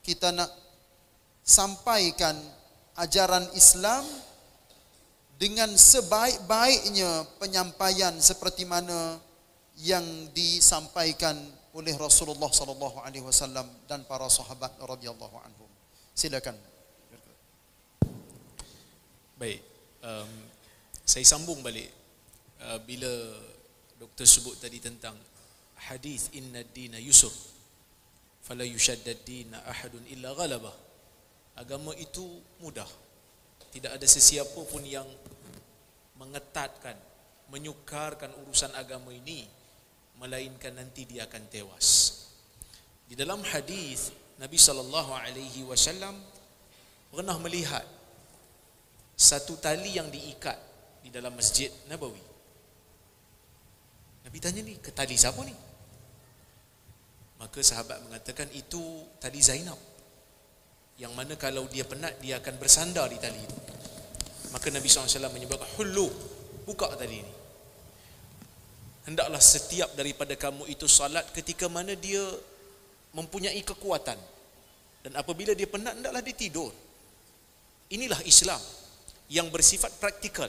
kita nak sampaikan ajaran Islam dengan sebaik-baiknya penyampaian seperti mana yang disampaikan oleh Rasulullah sallallahu alaihi wasallam dan para sahabat radhiyallahu anhum. Silakan. Baik, saya sambung balik bila doktor sebut tadi tentang hadis inna ad-dina yusr fala yushaddad dina ahadun illa ghalabah. Agama itu mudah, tidak ada sesiapa pun yang mengetatkan, menyukarkan urusan agama ini, melainkan nanti dia akan tewas. Di dalam hadis Nabi SAW pernah melihat satu tali yang diikat di dalam Masjid Nabawi. Nabi tanya, ni ke tali siapa ni? Maka sahabat mengatakan itu tali Zainab, yang mana kalau dia penat dia akan bersandar di tali itu. Maka Nabi SAW menyebutkan, hullu, buka tali ini. Hendaklah setiap daripada kamu itu salat ketika mana dia mempunyai kekuatan, dan apabila dia penat hendaklah dia tidur. Inilah Islam yang bersifat praktikal.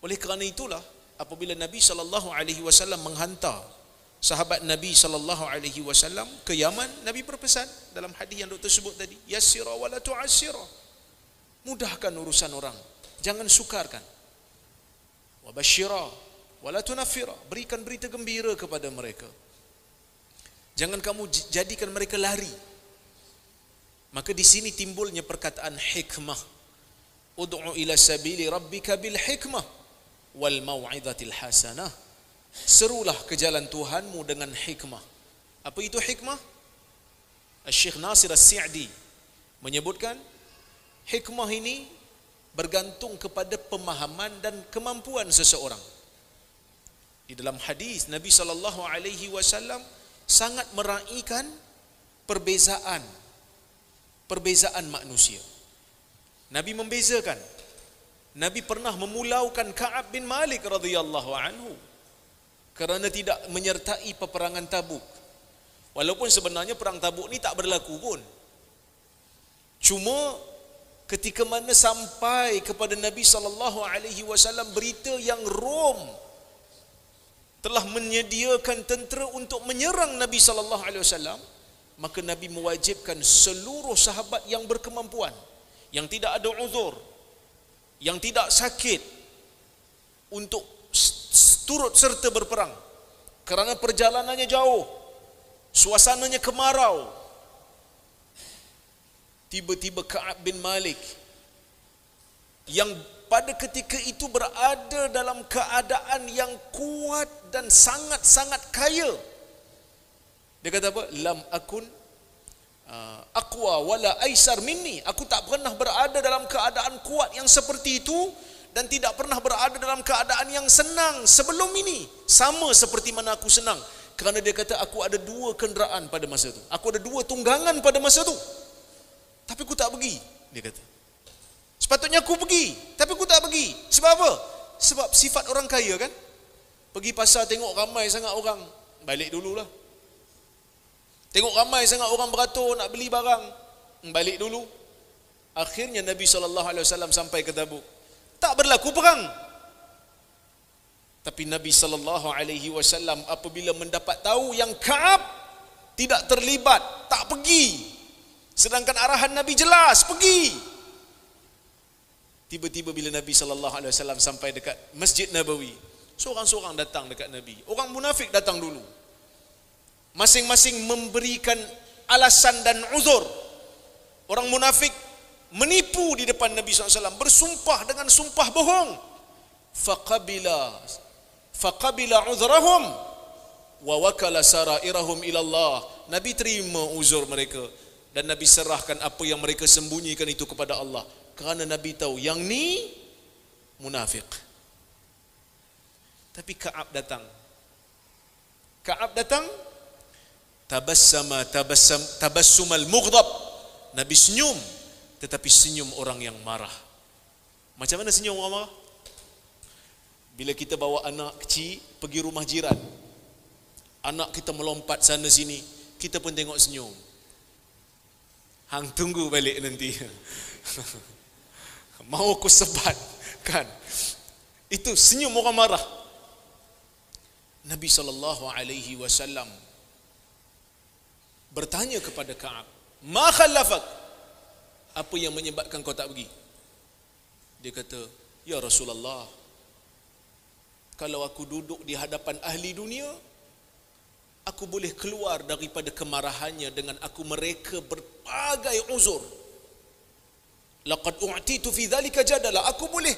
Oleh kerana itulah apabila Nabi SAW menghantar sahabat Nabi SAW ke Yaman, Nabi berpesan dalam hadis yang doktor sebut tadi, yassira wa la tu'assira, mudahkan urusan orang, jangan sukarkan. Wa basyira wa la tunaffira, berikan berita gembira kepada mereka, jangan kamu jadikan mereka lari. Maka di sini timbulnya perkataan hikmah, ud'u ila sabili rabbika bil hikmah wal mau'izatil hasanah, serulah ke jalan Tuhanmu dengan hikmah. Apa itu hikmah? Syekh Nasir As-Sa'di menyebutkan hikmah ini bergantung kepada pemahaman dan kemampuan seseorang. Di dalam hadis Nabi SAW sangat meraihkan perbezaan manusia. Nabi membezakan. Nabi pernah memulaukan Ka'ab bin Malik radhiyallahu anhu kerana tidak menyertai peperangan Tabuk. Walaupun sebenarnya perang Tabuk ni tak berlaku pun. Cuma ketika mana sampai kepada Nabi SAW berita yang Rom telah menyediakan tentera untuk menyerang Nabi SAW, maka Nabi mewajibkan seluruh sahabat yang berkemampuan, yang tidak ada uzur, yang tidak sakit, untuk turut serta berperang. Kerana perjalanannya jauh, suasananya kemarau. Tiba-tiba Ka'ab bin Malik yang pada ketika itu berada dalam keadaan yang kuat dan sangat-sangat kaya, dia kata apa? Lam akun aqwa wala aisar minni, aku tak pernah berada dalam keadaan kuat yang seperti itu, dan tidak pernah berada dalam keadaan yang senang sebelum ini, sama seperti mana aku senang. Kerana dia kata, aku ada 2 kenderaan pada masa itu, aku ada 2 tunggangan pada masa itu, tapi aku tak pergi. Dia kata, sepatutnya aku pergi, tapi aku tak pergi. Sebab apa? Sebab sifat orang kaya kan, pergi pasar tengok ramai sangat orang, balik dululah. Tengok ramai sangat orang beratur nak beli barang, balik dulu. Akhirnya Nabi SAW sampai ke Tabuk, tak berlaku perang. Tapi Nabi SAW apabila mendapat tahu yang Ka'ab tidak terlibat, tak pergi, Sedangkan arahan Nabi jelas, pergi. Tiba-tiba bila Nabi SAW sampai dekat Masjid Nabawi, seorang-seorang datang dekat Nabi. Orang munafik datang dulu. Masing-masing memberikan alasan dan uzur. Orang munafik menipu di depan Nabi SAW, bersumpah dengan sumpah bohong. Faqabila uzrahum wa wakala sarairahum ila Allah. Nabi terima uzur mereka dan Nabi serahkan apa yang mereka sembunyikan itu kepada Allah. Kerana Nabi tahu yang ni munafik. Tapi Ka'ab datang tabassumal mughdab. Nabi senyum, tetapi senyum orang yang marah. Macam mana senyum orang marah? Bila kita bawa anak kecil pergi rumah jiran, anak kita melompat sana sini, kita pun tengok senyum. Hang tunggu balik nanti. Mau aku sebat, kan? Itu senyum orang marah. Nabi SAW bertanya kepada Ka'ab, "Ma khallafak?" Apa yang menyebabkan kau tak pergi? Dia kata, "Ya Rasulullah, kalau aku duduk di hadapan ahli dunia, aku boleh keluar daripada kemarahannya dengan aku mereka berbagai uzur. Laqad u'titu fi dhalika jadala." Aku boleh,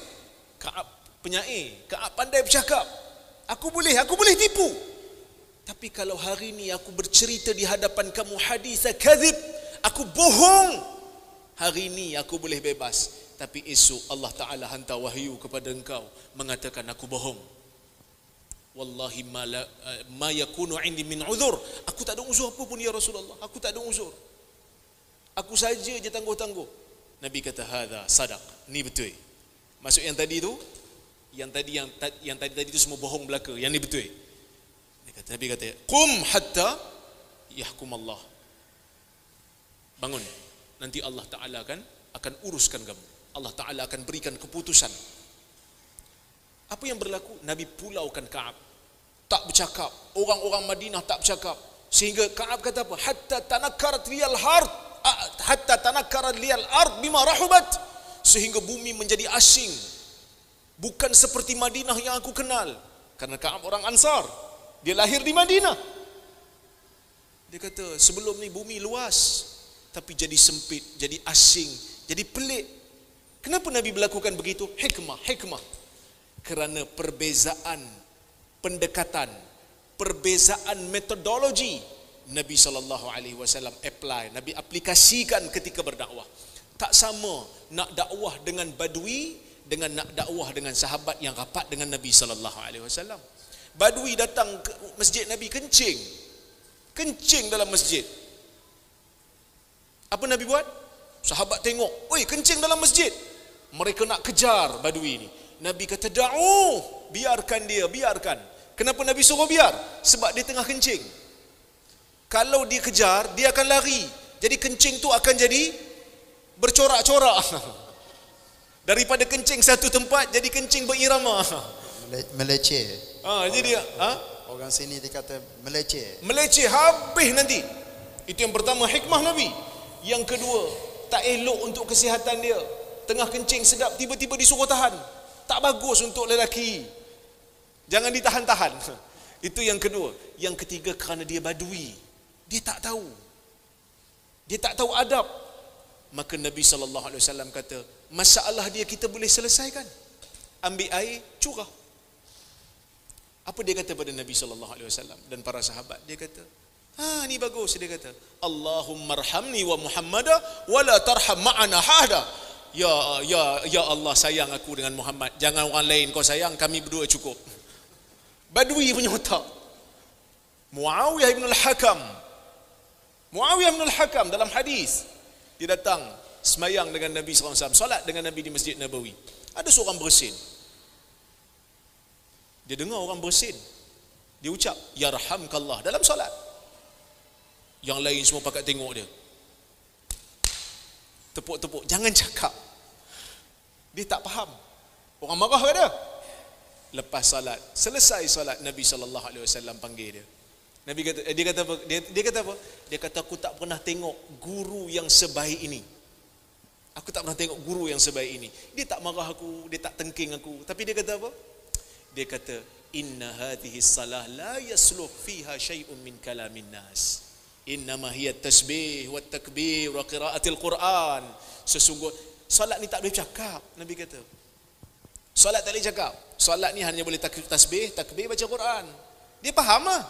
Ka'ab penyair, Ka'ab pandai bercakap. Aku boleh tipu. Tapi kalau hari ini aku bercerita di hadapan kamu hadis kadzib, aku bohong. Hari ini aku boleh bebas, tapi esok Allah Ta'ala hantar wahyu kepada engkau mengatakan aku bohong. Wallahi ma yakunu indi min uzur. Aku tak ada uzur apa pun ya Rasulullah. Aku tak ada uzur. Aku saja je tangguh-tangguh. Nabi kata, hadza sadaq. Ni betul. Maksud yang tadi tu, yang tadi itu semua bohong belaka. Yang ni betul. Nabi kata, qum hatta yahkum Allah. Bangun. Nanti Allah Ta'ala akan uruskan kamu. Allah Ta'ala akan berikan keputusan. Apa yang berlaku? Nabi pulaukan Ka'ab. Tak bercakap. Orang-orang Madinah tak bercakap. Sehingga Ka'ab kata apa? Hatta tanakkarat liyal ard bima rahubat. Sehingga bumi menjadi asing. Bukan seperti Madinah yang aku kenal. Karena Ka'ab orang Ansar. Dia lahir di Madinah. Dia kata, sebelum ni bumi luas, tapi jadi sempit, jadi asing, jadi pelik. Kenapa Nabi melakukan begitu? Hikmah. Kerana perbezaan pendekatan, perbezaan metodologi Nabi SAW apply, Nabi aplikasikan ketika berdakwah. Tak sama nak dakwah dengan Badui dengan nak dakwah dengan sahabat yang rapat dengan Nabi SAW. Badui datang ke masjid Nabi, kencing dalam masjid. Apa Nabi buat? Sahabat tengok, oi, kencing dalam masjid. Mereka nak kejar Badui ni. Nabi kata, da'u, biarkan dia. Kenapa Nabi suruh biar? Sebab dia tengah kencing. Kalau dia kejar, dia akan lari. Jadi kencing tu akan jadi bercorak-corak. Daripada kencing satu tempat, jadi kencing berirama. Meleceh. Jadi Orang sini dikata meleceh. Meleceh habis nanti. Itu yang pertama, hikmah Nabi. Yang kedua, tak elok untuk kesihatan dia. Tengah kencing sedap, tiba-tiba disuruh tahan. Tak bagus untuk lelaki. Jangan ditahan-tahan. Itu yang kedua. Yang ketiga, kerana dia Badui, dia tak tahu adab. Maka Nabi SAW kata, masalah dia kita boleh selesaikan. Ambil air, curah. Apa dia kata pada Nabi SAW dan para sahabat? Dia kata, ni bagus. Dia kata, Allahumma arhamni wa Muhammada wa la tarham ma'ana hada. Ya Allah, sayang aku dengan Muhammad. Jangan orang lain kau sayang, kami berdua cukup. Badui punya otak. Muawiyah bin al-Hakam dalam hadis, dia datang semayang dengan Nabi SAW, solat dengan Nabi di Masjid Nabawi. Ada seorang bersin. Dia dengar orang bersin. Dia ucap, yarhamkallah dalam solat. Yang lain semua pakat tengok dia. Tepuk-tepuk, jangan cakap. Dia tak faham. Orang marah ke dia? Lepas salat, selesai salat, Nabi SAW panggil dia. Nabi kata, dia kata apa? Dia kata apa? Dia kata, aku tak pernah tengok guru yang sebaik ini. Aku tak pernah tengok guru yang sebaik ini. Dia tak marah aku, dia tak tengking aku. Tapi dia kata apa? Dia kata, inna hadhihi salah la yasluh fiha syai'un min kalamin nas. Innama hiya tasbih wa takbir wa qiraatil Quran. Sesungguh solat ni tak boleh cakap, Nabi kata. Solat tak boleh cakap. Solat ni hanya boleh tasbih, takbir, baca Quran. Dia faham lah.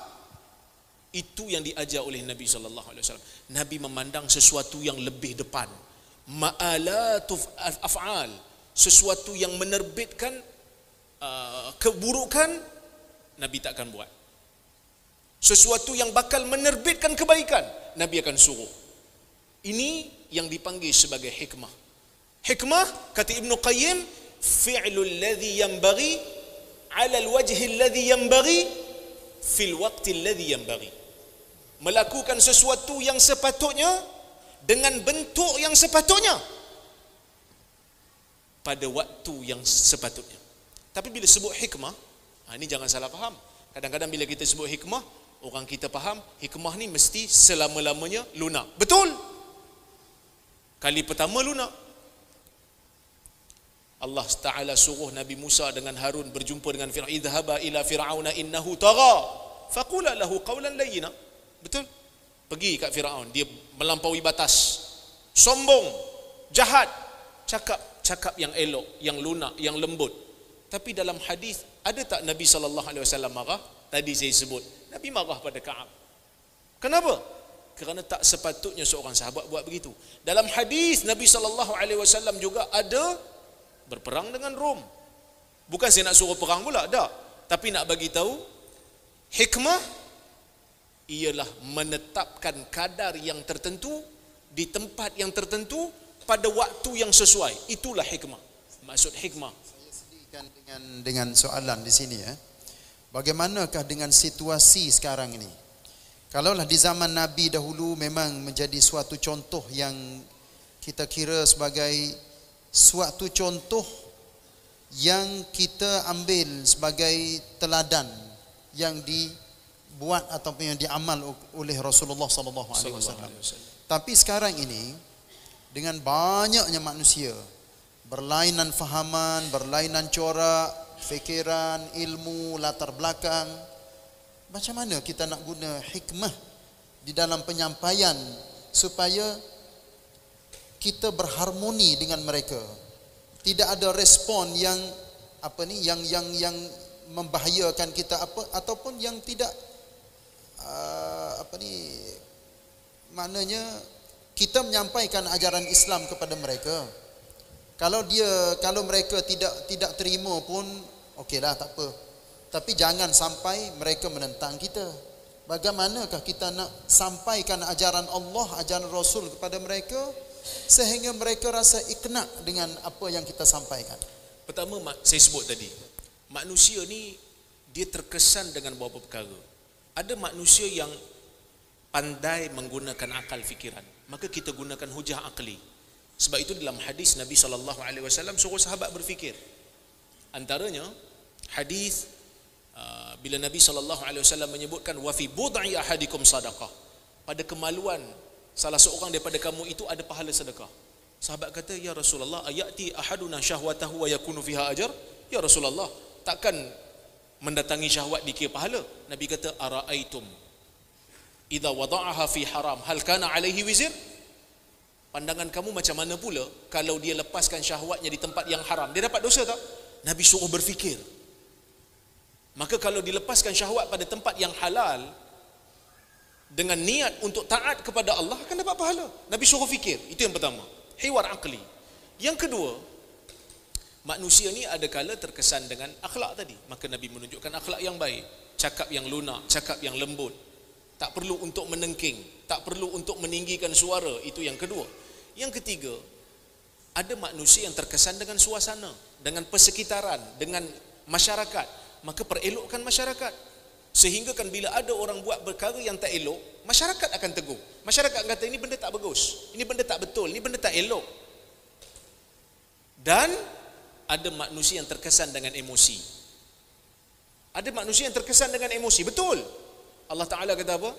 Itu yang diajar oleh Nabi SAW. Nabi memandang sesuatu yang lebih depan. Ma'alatuf af'al. Sesuatu yang menerbitkan keburukan, Nabi tak akan buat. Sesuatu yang bakal menerbitkan kebaikan, Nabi akan suruh. Ini yang dipanggil sebagai hikmah. Hikmah, kata Ibn Qayyim, fi'lul ladhi yanbaghi ala alwajhi alladhi yanbaghi fil waqti alladhi yanbaghi. Melakukan sesuatu yang sepatutnya dengan bentuk yang sepatutnya pada waktu yang sepatutnya. Tapi bila sebut hikmah, ini jangan salah faham. Kadang-kadang bila kita sebut hikmah, orang kita faham hikmah ni mesti selama-lamanya lunak. Betul. Kali pertama lunak. Allah Ta'ala suruh Nabi Musa dengan Harun berjumpa dengan Fir'aun. Idhaba ila fir'auna innahu tagha faqula lahu qawlan layyina. Betul? Pergi kat Fir'aun, dia melampaui batas, sombong, jahat, cakap yang elok, yang lunak, yang lembut. Tapi dalam hadis ada tak Nabi SAW marah? Tadi saya sebut, Nabi marah pada Ka'ab. Kenapa? Kerana tak sepatutnya seorang sahabat buat begitu. Dalam hadis Nabi SAW juga ada berperang dengan Rom. Bukan saya nak suruh perang pula, tak. Tapi nak bagi tahu hikmah ialah menetapkan kadar yang tertentu di tempat yang tertentu pada waktu yang sesuai. Itulah hikmah. Maksud hikmah. Saya sedihkan dengan soalan di sini ya. Bagaimanakah dengan situasi sekarang ini? Kalaulah di zaman Nabi dahulu memang menjadi suatu contoh yang kita kira sebagai suatu contoh yang kita ambil sebagai teladan yang dibuat ataupun yang diamal oleh Rasulullah sallallahu alaihi wasallam. Tapi sekarang ini dengan banyaknya manusia, berlainan fahaman, berlainan corak, fikiran, ilmu, latar belakang, macam mana kita nak guna hikmah di dalam penyampaian supaya kita berharmoni dengan mereka. Tidak ada respon yang yang membahayakan kita ataupun yang tidak maknanya kita menyampaikan ajaran Islam kepada mereka. Kalau mereka tidak terima pun okeylah, tak apa. Tapi jangan sampai mereka menentang kita. Bagaimanakah kita nak sampaikan ajaran Allah, ajaran Rasul kepada mereka sehingga mereka rasa ikna dengan apa yang kita sampaikan? Pertama, saya sebut tadi, manusia ni dia terkesan dengan beberapa perkara. Ada manusia yang pandai menggunakan akal fikiran, maka kita gunakan hujah akli. Sebab itu dalam hadis Nabi SAW suruh sahabat berfikir. Antaranya hadis bila Nabi SAW menyebutkan wa fi bud'i ahadikum sadaqah, pada kemaluan salah seorang daripada kamu itu ada pahala sedekah. Sahabat kata, ya Rasulullah, ayati ahaduna syahwatahu wa yakunu fiha ajar? Ya Rasulullah, takkan mendatangi syahwat dikira pahala? Nabi kata, ara'aitum idza wada'aha fi haram hal kana alaihi wizr? Pandangan kamu macam mana pula kalau dia lepaskan syahwatnya di tempat yang haram, dia dapat dosa tak? Nabi suruh berfikir. Maka kalau dilepaskan syahwat pada tempat yang halal dengan niat untuk taat kepada Allah, akan dapat pahala. Nabi suruh fikir. Itu yang pertama, hiwar akli. Yang kedua, manusia ni ada kala terkesan dengan akhlak tadi, maka Nabi menunjukkan akhlak yang baik, cakap yang lunak, cakap yang lembut, tak perlu untuk menengking, tak perlu untuk meninggikan suara. Itu yang kedua. Yang ketiga, ada manusia yang terkesan dengan suasana, dengan persekitaran, dengan masyarakat, maka perelokkan masyarakat. Sehingga kan bila ada orang buat perkara yang tak elok, masyarakat akan tegur. Masyarakat kata ini benda tak bagus, ini benda tak betul, ini benda tak elok. Dan ada manusia yang terkesan dengan emosi. Ada manusia yang terkesan dengan emosi. Betul, Allah Ta'ala kata apa?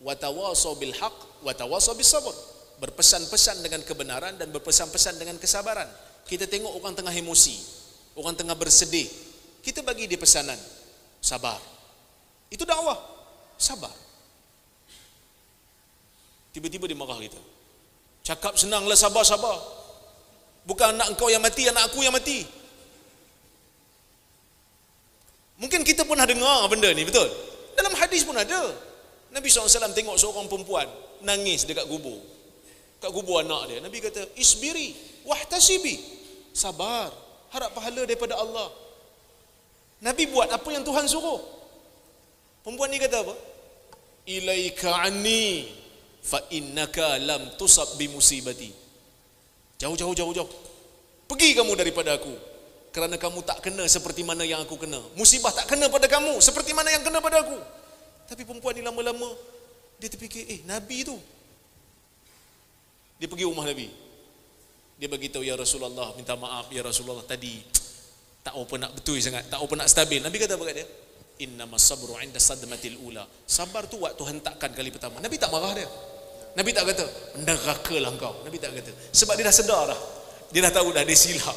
Watawasau bil haq, watawasau bis sabr. Berpesan-pesan dengan kebenaran dan berpesan-pesan dengan kesabaran. Kita tengok orang tengah emosi, orang tengah bersedih, kita bagi dia pesanan, sabar. Itu dakwah, sabar. Tiba-tiba dia marah kita. Cakap senanglah, sabar-sabar. Bukan anak engkau yang mati, anak aku yang mati. Mungkin kita pernah dengar benda ni, betul? Dalam hadis pun ada. Nabi SAW tengok seorang perempuan nangis dekat kubur. Kat kubur anak dia. Nabi kata, isbiri wahtasibi. Sabar, harap pahala daripada Allah. Nabi buat apa yang Tuhan suruh. Perempuan ni kata apa? Ilaika anni fa innaka lam tusab bi musibati. Jauh. Pergi kamu daripada aku, kerana kamu tak kena seperti mana yang aku kena. Musibah tak kena pada kamu seperti mana yang kena pada aku. Tapi perempuan ni lama-lama dia terfikir, Nabi tu. Dia pergi rumah Nabi. Dia bagi tahu, ya Rasulullah, minta maaf ya Rasulullah, tadi tak apa nak betul sangat, tak apa nak stabil. Nabi kata apa kat dia? Innamas sabru 'inda sadmatil ula. Sabar tu waktu hentakkan kali pertama. Nabi tak marah dia. Nabi tak kata, nerakalah engkau. Nabi tak kata. Sebab dia dah sedar dah. Dia dah tahu dah dia silap.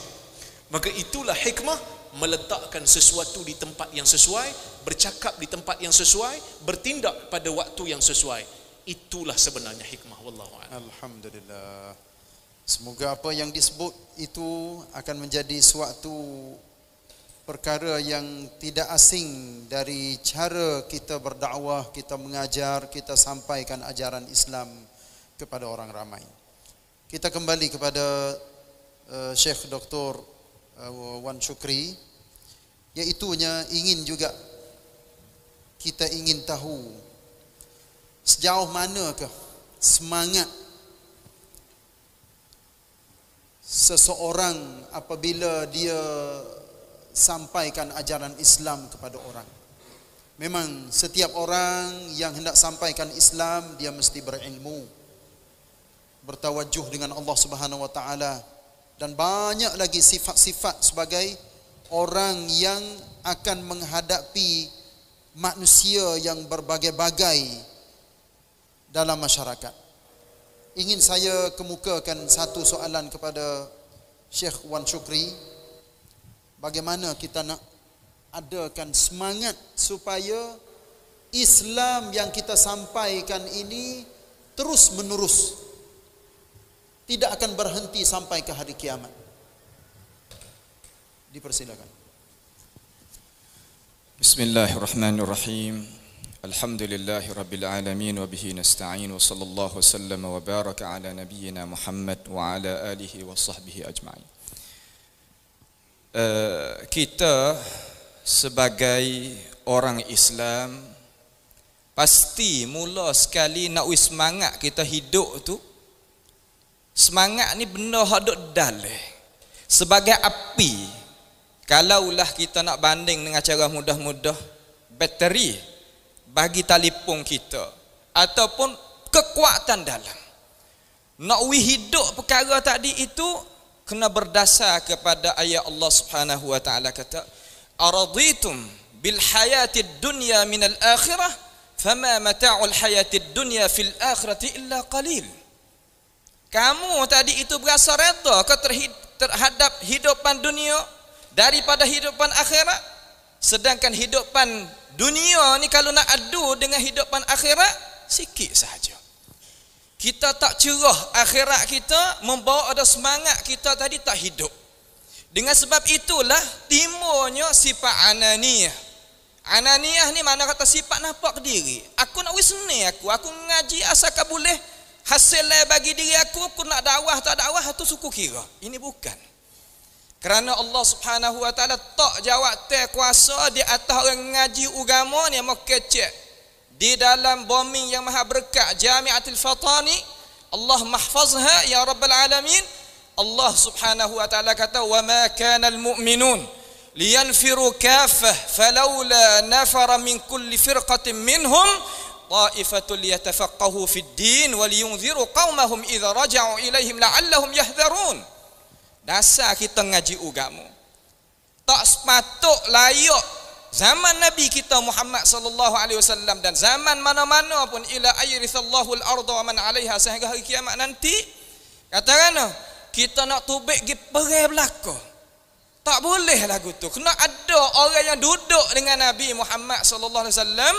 Maka itulah hikmah, meletakkan sesuatu di tempat yang sesuai, bercakap di tempat yang sesuai, bertindak pada waktu yang sesuai. Itulah sebenarnya hikmah. Wallahu a'lam. Alhamdulillah. Semoga apa yang disebut itu akan menjadi suatu perkara yang tidak asing dari cara kita berdakwah, kita mengajar, kita sampaikan ajaran Islam kepada orang ramai. Kita kembali kepada Syekh Dr. Wan Syukri, iaitunya ingin juga kita ingin tahu sejauh manakah semangat seseorang apabila dia sampaikan ajaran Islam kepada orang. Memang setiap orang yang hendak sampaikan Islam, dia mesti berilmu, bertawajuh dengan Allah Subhanahu wa taala, dan banyak lagi sifat-sifat sebagai orang yang akan menghadapi manusia yang berbagai-bagai dalam masyarakat. Ingin saya kemukakan satu soalan kepada Syekh Wan Syukri. Bagaimana kita nak adakan semangat supaya Islam yang kita sampaikan ini terus menerus, tidak akan berhenti sampai ke hari kiamat. Dipersilakan. Bismillahirrahmanirrahim. Alhamdulillahi rabbil alamin wa bihi nasta'in wa sallallahu wasallam wa baraka ala nabiyyina Muhammad wa ala alihi wa sahbihi ajma'in. Kita sebagai orang Islam pasti mula sekali nak semangat kita hidup tu. Semangat ni benda hak duk dalam sebagai api. Kalaulah kita nak banding dengan cara mudah-mudah, bateri bagi telefon kita ataupun kekuatan dalam nak hidup perkara tadi itu, kena berdasar kepada ayat Allah Subhanahu wa taala kata, araditum bil hayatid dunya minal akhirah fama mata'ul hayatid dunya fil akhirati illa qalil. Kamu tadi itu berasa redha ke terhadap hidupan dunia daripada hidupan akhirat, sedangkan hidupan dunia ni kalau nak adu dengan hidupan akhirat sikit sahaja. Kita tak cerah akhirat kita, membawa ada semangat kita tadi tak hidup. Dengan sebab itulah timbulnya sifat ananiyah. Ananiyah ni mana kata sifat nampak diri. Aku nak wisni aku ngaji asalkan boleh hasil bagi diri aku nak dakwah tak dakwah itu suku kira. Ini bukan. Kerana Allah Subhanahu wa taala tak jawab kuasa di atas orang ngaji agama ni mau kecek. Di dalam bombing yang maha berkat Jami'atul Fatani, Allah mahfazha ya rabbal alamin. Allah Subhanahu wa taala kata, "Wa ma kana al-mu'minun liyanfiru kaffah falawla nafara min kulli firqatin minhum ta'ifatul liyatafaqahu fid din wa liyunziru qaumahum idza raja'u ilaihim la'allahum yahdharun." Dasar kita ngaji agama tak sepatut layak zaman Nabi kita Muhammad sallallahu alaihi wasallam dan zaman mana-mana pun ila ayrithallahu al-ardha wa man 'alaiha sehingga hari kiamat nanti, katakan kita nak tubik gi perai belaka. Tak boleh lagu tu. Kena ada orang yang duduk dengan Nabi Muhammad sallallahu alaihi wasallam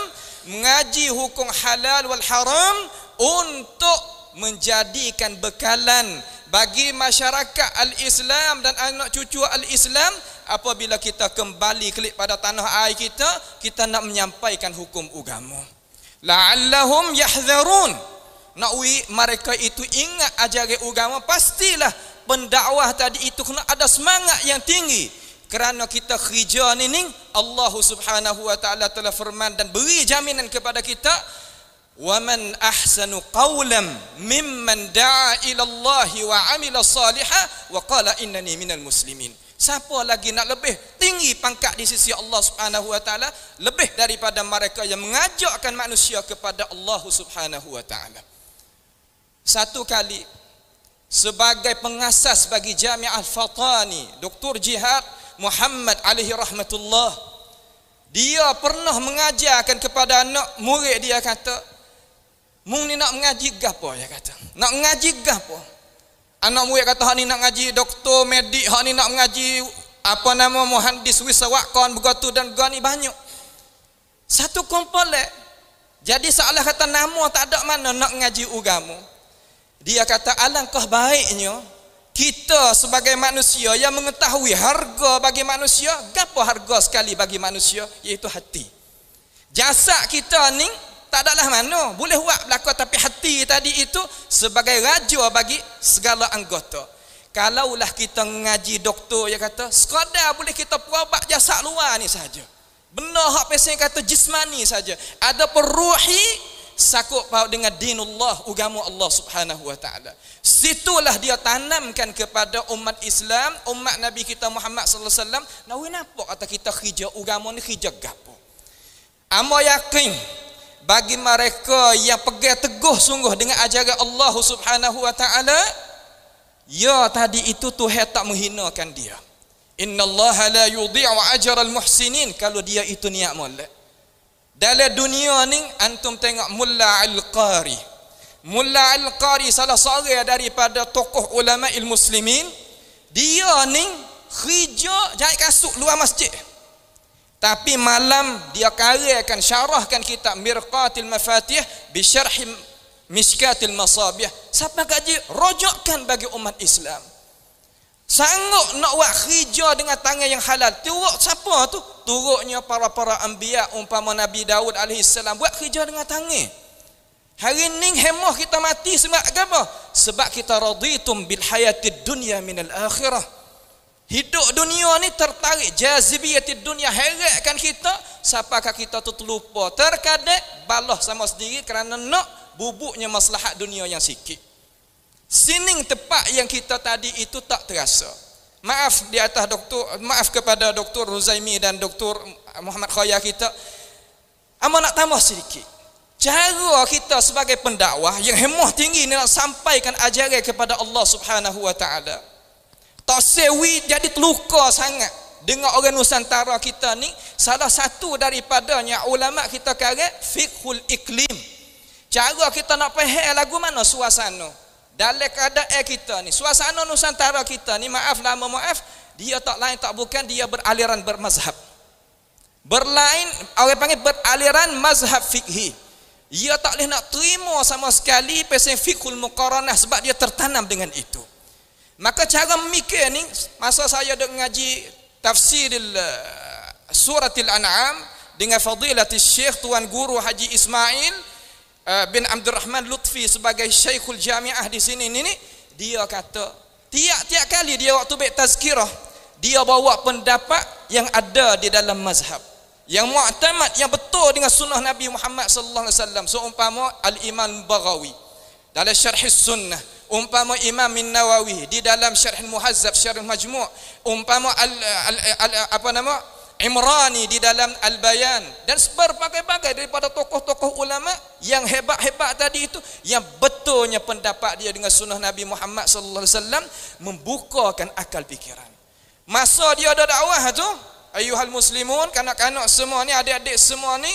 mengaji hukum halal wal haram untuk menjadikan bekalan bagi masyarakat al-Islam dan anak cucu al-Islam apabila kita kembali kelik pada tanah air kita, kita nak menyampaikan hukum agama. La'allahum yahzarun. Nak mereka itu ingat ajaran agama, pastilah pendakwah tadi itu kena ada semangat yang tinggi. Kerana kita kerja ni Allah Subhanahu wa taala telah firman dan beri jaminan kepada kita, wa man ahsanu qawlan mimman da'a ila Allah wa 'amila salihan wa qala innani minal muslimin. Siapa lagi nak lebih tinggi pangkat di sisi Allah Subhanahu wa taala lebih daripada mereka yang mengajakkan manusia kepada Allah Subhanahu wa taala. Satu kali sebagai pengasas bagi Jami' Al-Fatani, Dr. Jihad Muhammad alaihi rahmatullah, dia pernah mengajarkan kepada anak murid dia, kata, "Mung ni nak mengaji gapo?" Dia kata. "Nak mengaji gapo?" Anak murid kata, "Hak ni nak ngaji doktor, medik, hak ni nak mengaji apa nama muhandis wisawakon begitu dan gani banyak." Satu komplek. Jadi salah kata nama tak ada mana nak ngaji agama. Dia kata alangkah baiknya kita sebagai manusia yang mengetahui harga bagi manusia. Gapo harga sekali bagi manusia? Iaitu hati. Jasad kita ni tak adalah mana boleh buat belaka, tapi hati tadi itu sebagai raja bagi segala anggota. Kalaulah kita ngaji doktor, dia kata sekadar boleh kita perobat jasad luar ni saja. Benar hak pesen kata jismani saja. Ada peruhi sakut paut dengan dinullah, agama Allah Subhanahu wa taala. Situlah dia tanamkan kepada umat Islam, umat Nabi kita Muhammad sallallahu alaihi wasallam, nawi napa kata kita kerja agama ni kerja gapo. Amo yakin bagi mereka yang pegang teguh sungguh dengan ajaran Allah Subhanahu wa taala, ya tadi itu Tuhan tak menghinakan dia. Innallaha la yudhi'u ajral muhsinin. Kalau dia itu niat molek dalam dunia ni, antum tengok Mulla Al-Qari. Mulla Al-Qari salah seorang daripada tokoh ulama muslimin. Dia ni kerja jahit kasut luar masjid, tapi malam dia karyakan syarahkan kitab Mirqatil Mafatih bi syarh Mishkatil Masabih. Siapa gaji rojokkan bagi umat Islam. Sanggup nak buat kerja dengan tangan yang halal. Turut siapa tu? Turutnya para anbiya, umpama Nabi Daud alaihissalam buat kerja dengan tangan. Hari ni hemah kita mati sebab apa? Sebab kita raditum bil hayatid dunya minal akhirah. Hidup dunia ni tertarik, jazibiyatid dunya, heratkan kita, siapakah kita tu terlupa, terkadang balah sama sendiri kerana nak bubuknya maslahat dunia yang sikit. Sining tepat yang kita tadi itu tak terasa. Maaf di atas doktor, maaf kepada Dr. Ruzaimi dan Dr. Muhammad Khoya kita. Amo nak tambah sedikit. Cara kita sebagai pendakwah yang hemah tinggi ni nak sampaikan ajaran kepada Allah Subhanahu wa taala. Tak sewi jadi terluka sangat dengan orang Nusantara kita ni. Salah satu daripadanya ulama kita kata fiqhul iklim. Cara kita nak faham lagu mana suasana dalam keadaan kita ni, suasana Nusantara kita ni, maaf, dia tak lain tak bukan dia beraliran bermazhab. Berlain, orang panggil beraliran mazhab fikhi. Dia tak boleh nak terima sama sekali pasal fiqhul muqaranah sebab dia tertanam dengan itu. Maka cara memikir ni, masa saya duk ngaji tafsir suratil An'am dengan fadilatul Syekh Tuan Guru Haji Ismail bin Abdul Rahman Lutfi sebagai Syekhul Jami'ah di sini ni, dia kata tiap-tiap kali dia waktu baik tazkirah, dia bawa pendapat yang ada di dalam mazhab yang mu'tamad, yang betul dengan sunnah Nabi Muhammad sallallahu alaihi wasallam. Seumpama Al-Imam Baghawi dalam Syarh Sunnah, umpama Imam Nawawi di dalam Syarh Muhazzab, Syarh Majmu', umpama Imrani di dalam Al-Bayan, dan berbagai-bagai daripada tokoh-tokoh ulama yang hebat-hebat tadi itu, yang betulnya pendapat dia dengan sunnah Nabi Muhammad sallallahu alaihi wasallam membukakan akal fikiran. Masa dia ada dakwah tu, Ayuhal muslimun, kanak-kanak semua ni, adik-adik semua ni,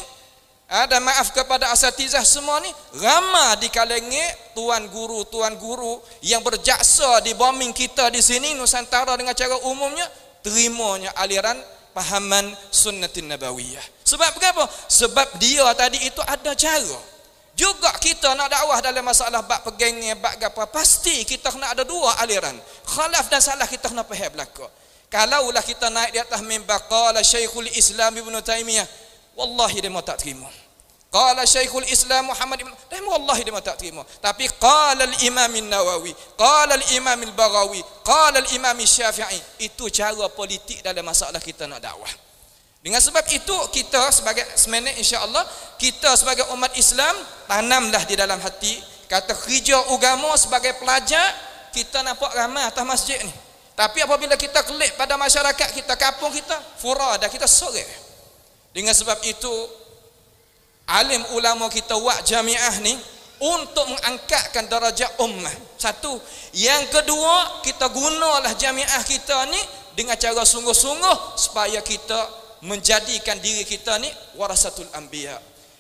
dan maaf kepada asatizah semua ni, ramai di kalangan tuan guru yang berjaksa di bombing kita di sini Nusantara dengan cara umumnya terimanya aliran pahaman sunnatin nabawiyah. Sebab kenapa? Sebab dia tadi itu ada cara. Juga kita nak dakwah dalam masalah bab pegangnya, bab apa, pasti kita kena ada dua aliran. Khalaf dan salah kita kena faham belaka. Kalaulah kita naik di atas mimbar qala Syekhul Islam Ibn Taimiyah, wallahi dia mau tak terima. Qala Syekhul Islam Muhammad Ibn Taimiyah, wallahi dia mau tak terima. Tapi qala al-Imam an-Nawawi, qala al-Imam al-Baghawi, qala al-Imam Syafi'i, itu cara politik dalam masalah kita nak dakwah. Dengan sebab itu kita sebagai semenek insya-Allah kita sebagai umat Islam tanamlah di dalam hati kata kerja agama sebagai pelajar. Kita nampak ramai atas masjid ni, tapi apabila kita kelik pada masyarakat kita, kampung kita, furada kita sore. Dengan sebab itu alim ulama kita buat jamiah ni untuk mengangkatkan darajat ummah. Satu. Yang kedua, kita gunalah jamiah kita ni dengan cara sungguh-sungguh supaya kita menjadikan diri kita ni warasatul anbiya.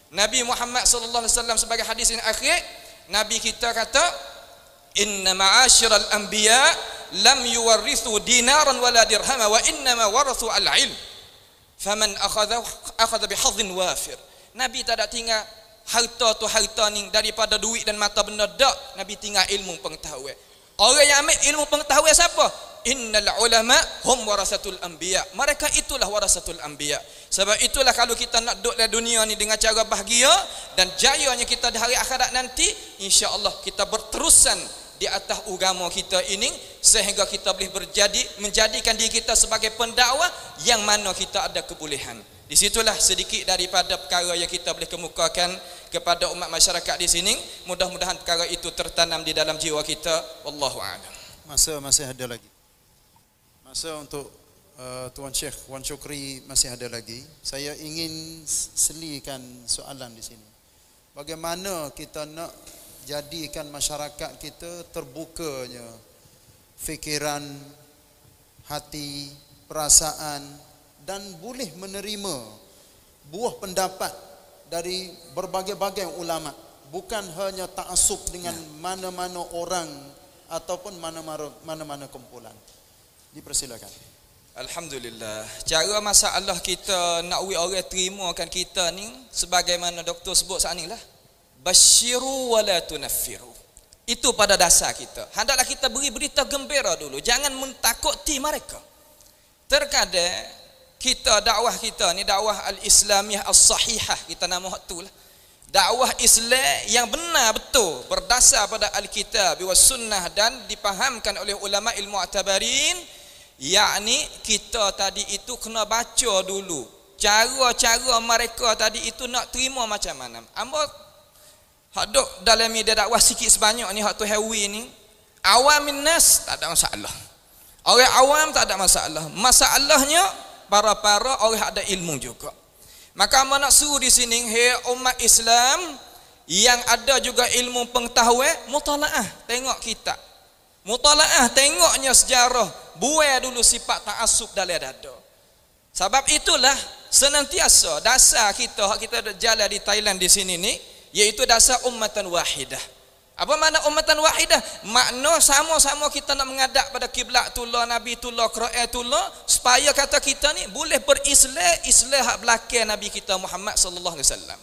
Nabi Muhammad sallallahu alaihi wasallam sebagai hadis yang akhir, Nabi kita kata, inna ma'asyiral anbiya lam yuwarrithu dinaran wala dirhama wa inna ma warathu al-ilm. Faman akhadha bihadhin wafir. Nabi tak ada tinggal harta ni daripada duit dan mata benda dak. Nabi tinggal ilmu pengetahuan. Orang yang ambil ilmu pengetahuan siapa? Innal ulama hum warasatul anbiya. Mereka itulah warasatul anbiya. Sebab itulah kalau kita nak duduk dalam dunia ni dengan cara bahagia dan jayanya kita di hari akhirat nanti, insya-Allah kita berterusan di atas agama kita ini sehingga kita boleh menjadikan diri kita sebagai pendakwah yang mana kita ada kebolehan. Di situlah sedikit daripada perkara yang kita boleh kemukakan kepada umat masyarakat di sini. Mudah-mudahan perkara itu tertanam di dalam jiwa kita. Wallahu a'lam. Masa masih ada lagi. Masa untuk Tuan Syekh Wan Syukri masih ada lagi. Saya ingin selikan soalan di sini. Bagaimana kita nak jadikan masyarakat kita terbukanya fikiran, hati, perasaan dan boleh menerima buah pendapat dari berbagai-bagai ulama, bukan hanya ta'assub dengan mana-mana orang ataupun mana-mana kumpulan. Dipersilakan. Alhamdulillah. Cara masalah kita nak orang terimakan kita ni sebagaimana doktor sebut saat ni lah, basyiru wala tunaffiru. Itu pada dasar kita. Hendaklah kita beri berita gembira dulu, jangan mentakuti mereka. Terkadang kita dakwah kita ni dakwah al-islamiyah as-sahihah, kita nama tu lah. Dakwah Islam yang benar betul berdasar pada al-kitab wa sunnah dan dipahamkan oleh ulama ilmu mu'tabarin, yakni kita tadi itu kena baca dulu cara-cara mereka tadi itu nak terima macam mana. Amba hak duk dalam media dakwah sikit sebanyak ni, hak tu hewi ni, awamin nas tak ada masalah. Orang awam tak ada masalah. Masalahnya para orang ada ilmu juga. Maka amba nak suruh di sini, hei umat Islam yang ada juga ilmu pengetahuan, mutalaah, tengok kitab. Mutalaah, tengoknya sejarah, buai dulu sifat ta'assub dalam dada. Sebab itulah senantiasa dasar kita jalan di Thailand di sini ni, iaitu dasar ummatan wahidah. Apa makna ummatan wahidah? Makna sama-sama kita nak menghadap pada kiblatullah, nabitullah, qiraatullah, supaya kata kita ni boleh berislah hak belakang Nabi kita Muhammad sallallahu alaihi wasallam.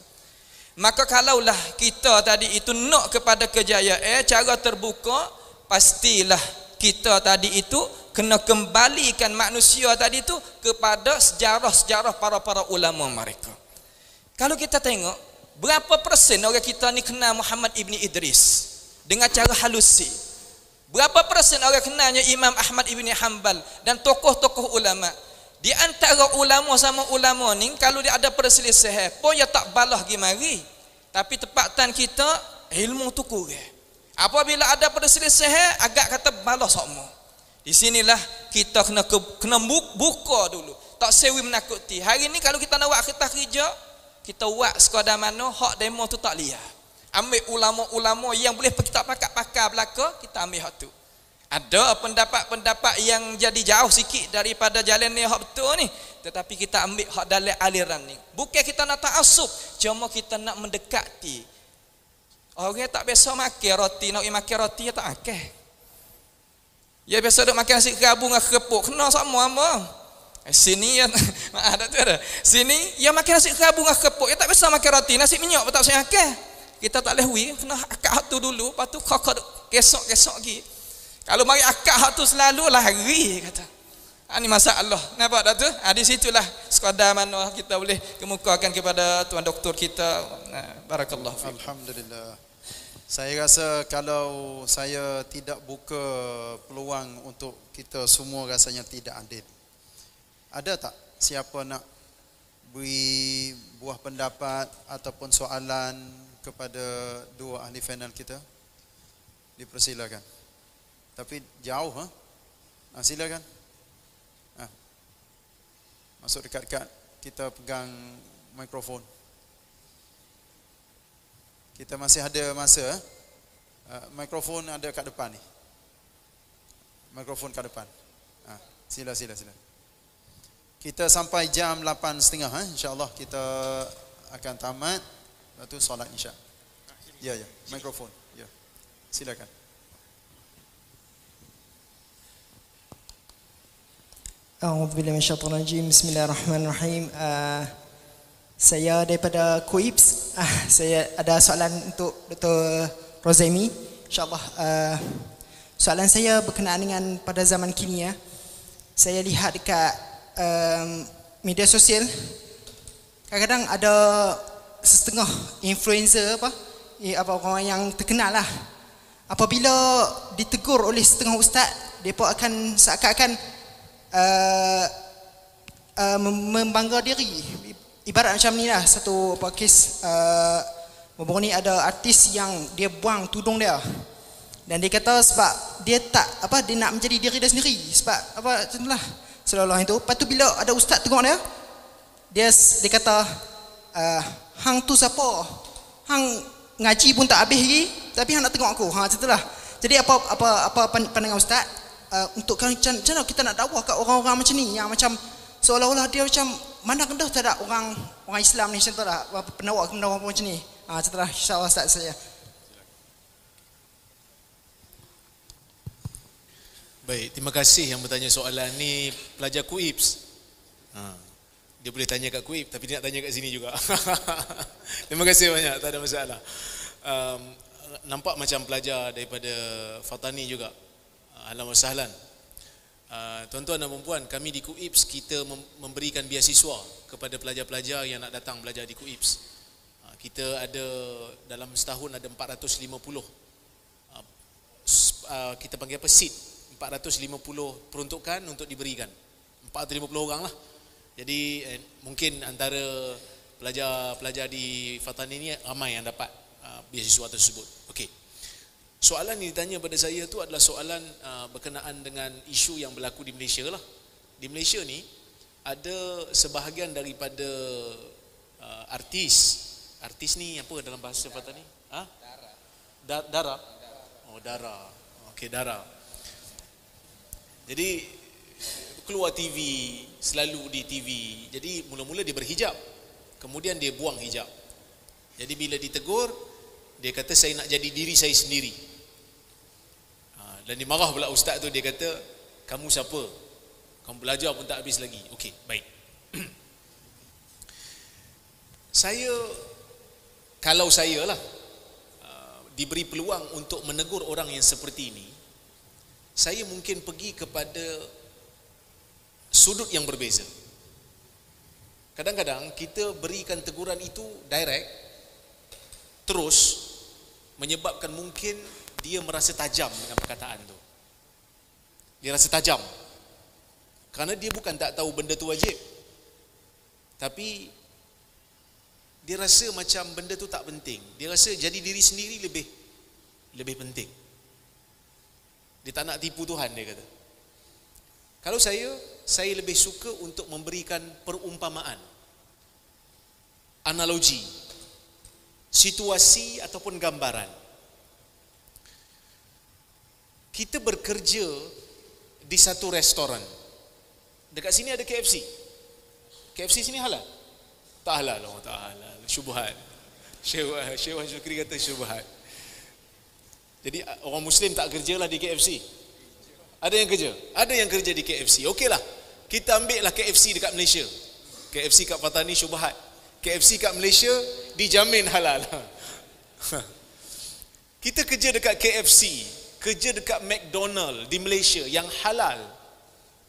Maka kalaulah kita tadi itu nak kepada kejayaan cara terbuka, pastilah kita tadi itu kena kembalikan manusia tadi itu kepada sejarah-sejarah para ulama mereka. Kalau kita tengok berapa persen orang kita ni kenal Muhammad ibni Idris dengan cara halusi? Berapa persen orang kenalnya Imam Ahmad ibni Hanbal dan tokoh-tokoh ulama? Di antara ulama sama ulama ni, kalau dia ada perselisihan pun dia tak balah gimari. Tapi tepatan kita ilmu tu kurang. Apabila ada perselisihan agak kata balah sama. Di sinilah kita kena buka dulu. Tak sewi menakuti. Hari ni kalau kita nak buat khitah kerja, kita buat sekadar mana hak demo tu tak lihat. Ambil ulama-ulama yang boleh kita pakar belaka, kita ambil hak tu. Ada pendapat-pendapat yang jadi jauh sikit daripada jalan ni hak betul ni, tetapi kita ambil hak dalam aliran ni. Bukan kita nak ta'assub, cuma kita nak mendekati. Orang yang tak biasa makan roti, nak makan roti dia tak makan. Ya biasa duk makan nasi kerabu dengan kerupuk, kena sama apa. Sini ya maaf tak ada. Sini ya makan nasi kerabu dengan kerupuk, ya tak biasa makan roti, nasi minyak pun tak biasa makan. Kita tak boleh hui, kena akak hak tu dulu, lepas tu kokok kesok-kesok lagi. Kalau mari akak hak tu selalu lari kata. Ini masalah. Nampak tak tu? Di situlah sekadar mana kita boleh kemukakan kepada tuan doktor kita. Barakallah. Alhamdulillah. Saya rasa kalau saya tidak buka peluang untuk kita semua rasanya tidak adil. Ada tak siapa nak beri buah pendapat ataupun soalan kepada dua ahli panel kita? Dipersilakan. Tapi jauh silakan. Masuk dekat-dekat, kita pegang mikrofon. Kita masih ada masa. Mikrofon ada kat depan ni. Mikrofon kat depan. Sila. Kita sampai jam 8.30 insya-Allah kita akan tamat. Lepas tu solat isyak. Ya, mikrofon. Ya. Silakan. A'udzubillahi minasyaitonir rajim. Bismillahirrahmanirrahim. Saya daripada KUIPS. Saya ada soalan untuk Dr. Rozaimi. InsyaAllah soalan saya berkenaan dengan pada zaman kini ya. Saya lihat dekat media sosial, kadang-kadang ada setengah influencer apa orang yang terkenal lah, apabila ditegur oleh setengah ustaz, mereka akan seakan-akan membangga diri. Ibarat macam ni lah satu kes, baru ni ada artis yang dia buang tudung dia, dan dia kata sebab dia tak dia nak menjadi diri dia sendiri, sebab macam itulah seolah-olah itu. Lepas tu bila ada ustaz tegur dia kata hang tu siapa, hang ngaji pun tak habis lagi tapi hang nak tengok aku. Macam itulah. Jadi apa pandangan ustaz untuk macam mana kita nak dakwah kat orang-orang macam ni yang macam seolah-olah dia macam mana rendah terhadap orang Islam ni, macam tu lah pendakwa macam ni. Macam tu lah insya-Allah ustaz saya. Baik, terima kasih yang bertanya soalan ni pelajar KUIPS. Dia boleh tanya kat KUIPS tapi dia nak tanya kat sini juga. Terima kasih banyak, tak ada masalah. Nampak macam pelajar daripada Fatani juga. Ahlan wa sahlan. Tuan-tuan dan puan-puan, kami di KUIPS kita memberikan beasiswa kepada pelajar-pelajar yang nak datang belajar di KUIPS. Kita ada dalam setahun ada 450 kita panggil apa, seat, 450 peruntukan untuk diberikan, 450 orang lah. Jadi mungkin antara pelajar-pelajar di Fatani ini ramai yang dapat beasiswa tersebut. Okey. Soalan yang ditanya pada saya tu adalah soalan berkenaan dengan isu yang berlaku di Malaysia lah. Di Malaysia ni ada sebahagian daripada artis ni apa dalam bahasa Fatani? Dara. Oh, Dara. Okey, Dara. Jadi keluar TV, selalu di TV. Jadi mula-mula dia berhijab, kemudian dia buang hijab. Jadi bila ditegur, dia kata saya nak jadi diri saya sendiri. Dan dimarah pula ustaz tu, dia kata kamu siapa? Kamu belajar pun tak habis lagi. Okey, baik. Kalau saya lah diberi peluang untuk menegur orang yang seperti ini, saya mungkin pergi kepada sudut yang berbeza. Kadang-kadang kita berikan teguran itu direct, terus menyebabkan mungkin dia merasa tajam dengan perkataan tu. Dia rasa tajam kerana dia bukan tak tahu benda tu wajib, tapi dia rasa macam benda tu tak penting. Dia rasa jadi diri sendiri lebih penting. Dia tak nak tipu Tuhan, dia kata. Kalau saya lebih suka untuk memberikan perumpamaan, analogi, situasi ataupun gambaran. kita bekerja di satu restoran. Dekat sini ada KFC. KFC sini halal? Tak halal, tak halal. Syubhat. Syekh Syukri kata syubhat. Jadi orang Muslim tak kerjalah di KFC. Ada yang kerja? Ada yang kerja di KFC. Okeylah. Kita ambil lah KFC dekat Malaysia. KFC kat Patani syubhat. KFC kat Malaysia dijamin halal. Kita kerja dekat KFC, kerja dekat McDonald di Malaysia yang halal.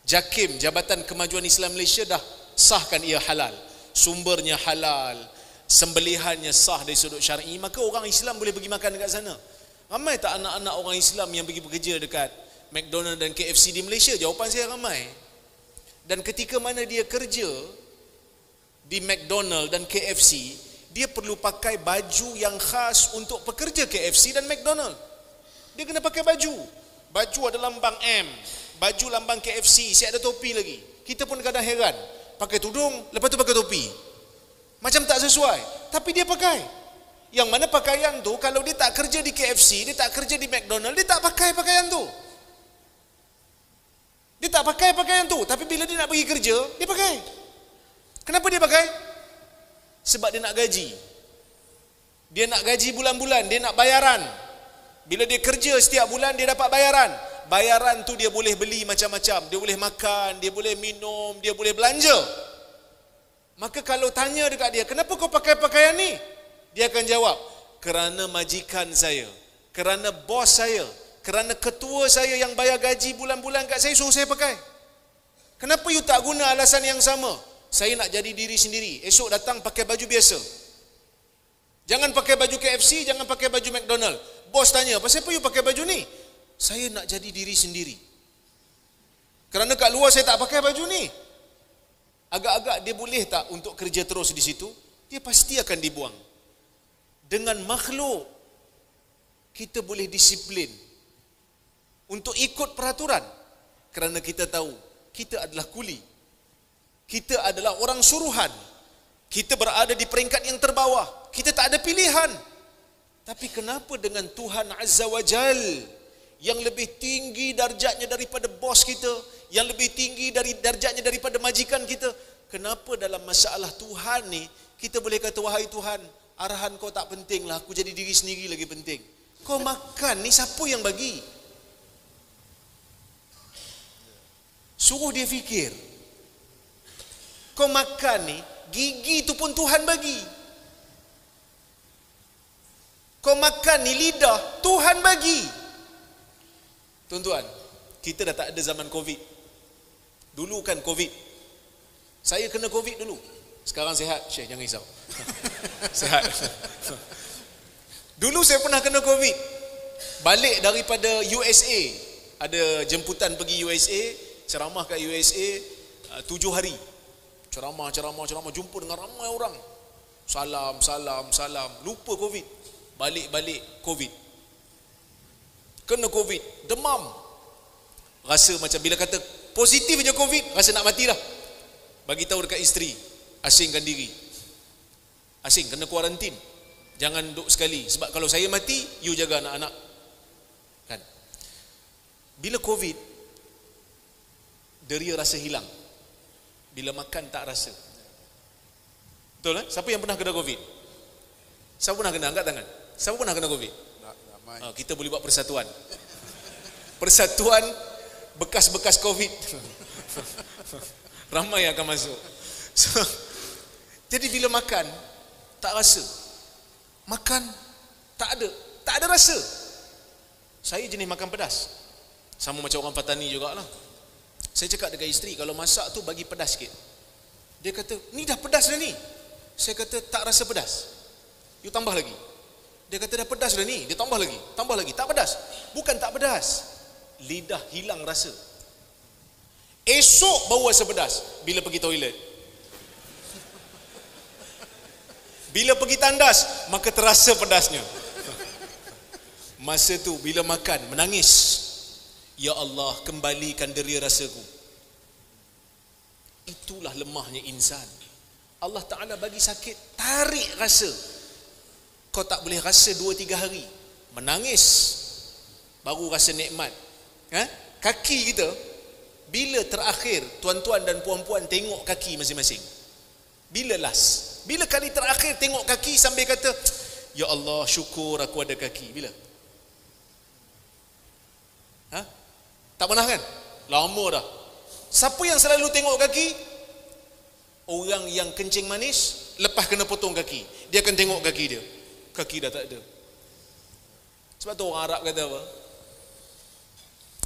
JAKIM, Jabatan Kemajuan Islam Malaysia, dah sahkan ia halal. Sumbernya halal, sembelihannya sah dari sudut syar'i, maka orang Islam boleh pergi makan dekat sana. Ramai tak anak-anak orang Islam yang pergi bekerja dekat McDonald dan KFC di Malaysia? Jawapan saya ramai. Dan ketika mana dia kerja di McDonald dan KFC, dia perlu pakai baju yang khas untuk pekerja KFC dan McDonald. Dia kena pakai baju. Baju ada lambang M, baju lambang KFC, siap ada topi lagi. Kita pun kadang heran, pakai tudung, lepas tu pakai topi. Macam tak sesuai, tapi dia pakai. Yang mana pakaian tu, kalau dia tak kerja di KFC, dia tak kerja di McDonald, dia tak pakai pakaian tu. Dia tak pakai pakaian tu, tapi bila dia nak pergi kerja, dia pakai. Kenapa dia pakai? Sebab dia nak gaji. Dia nak gaji bulan-bulan, dia nak bayaran. Bila dia kerja setiap bulan, dia dapat bayaran. Bayaran tu dia boleh beli macam-macam. Dia boleh makan, dia boleh minum, dia boleh belanja. Maka kalau tanya dekat dia, kenapa kau pakai pakaian ni? Dia akan jawab, kerana majikan saya, kerana bos saya, kerana ketua saya yang bayar gaji bulan-bulan kat saya, suruh saya pakai. Kenapa you tak guna alasan yang sama? Saya nak jadi diri sendiri. Esok datang pakai baju biasa. Jangan pakai baju KFC, jangan pakai baju McDonald. Bos tanya, pasal apa you pakai baju ni? Saya nak jadi diri sendiri. Kerana kat luar saya tak pakai baju ni. Agak-agak dia boleh tak untuk kerja terus di situ? Dia pasti akan dibuang. Dengan makhluk, kita boleh disiplin untuk ikut peraturan. Kerana kita tahu, kita adalah kuli. Kita adalah orang suruhan. Kita berada di peringkat yang terbawah. Kita tak ada pilihan. Tapi kenapa dengan Tuhan Azza wa Jal, yang lebih tinggi darjatnya daripada bos kita, yang lebih tinggi dari darjatnya daripada majikan kita, kenapa dalam masalah Tuhan ni, kita boleh kata, wahai Tuhan, arahan kau tak penting lah, aku jadi diri sendiri lagi penting. Kau makan ni siapa yang bagi? Suruh dia fikir. Kau makan ni, gigi tu pun Tuhan bagi. Kau makan ni, lidah Tuhan bagi. Tuan-tuan, kita dah tak ada zaman Covid. Dulu kan Covid, saya kena Covid dulu. Sekarang sihat, Syekh jangan risau. Sihat. Dulu saya pernah kena Covid. Balik daripada USA, ada jemputan pergi USA, ceramah kat USA 7 hari. Ceramah, jumpa dengan ramai orang. Salam. Lupa Covid. Balik Covid. Kena Covid, demam. Rasa macam bila kata positif je Covid, rasa nak mati dah. Bagi tahu dekat isteri, asingkan diri. Asing, kena kuarantin. Jangan duduk sekali. Sebab kalau saya mati, you jaga anak-anak. Kan? Bila Covid, deria rasa hilang. Bila makan tak rasa. Betul kan? Siapa yang pernah kena Covid? Siapa pernah kena? Angkat tangan. Siapa pernah kena Covid? Kita boleh buat persatuan. Persatuan bekas-bekas Covid. Ramai akan masuk. So, jadi bila makan tak rasa. Makan tak ada rasa. Saya jenis makan pedas. Sama macam orang Patani jugalah. Saya cakap dengan isteri, kalau masak tu bagi pedas sikit. Dia kata, ni dah pedas dah ni. Saya kata, tak rasa pedas. You tambah lagi. Dia kata, dah pedas dah ni. Dia tambah lagi. Tak pedas. Bukan tak pedas, lidah hilang rasa. Esok baru rasa pedas bila pergi toilet. Bila pergi tandas, maka terasa pedasnya. Masa tu bila makan, menangis. Ya Allah, kembalikan deria rasaku. Itulah lemahnya insan. Allah Ta'ala bagi sakit, tarik rasa. Kau tak boleh rasa 2-3 hari. Menangis, baru rasa nikmat. Kaki kita, bila terakhir tuan-tuan dan puan-puan tengok kaki masing-masing? Bila last? Bila kali terakhir tengok kaki sambil kata, ya Allah syukur aku ada kaki? Bila? Tak pernah kan? Lama dah. Siapa yang selalu tengok kaki? Orang yang kencing manis, lepas kena potong kaki, dia akan tengok kaki dia. Kaki dah tak ada. Sebab tu orang Arab kata apa?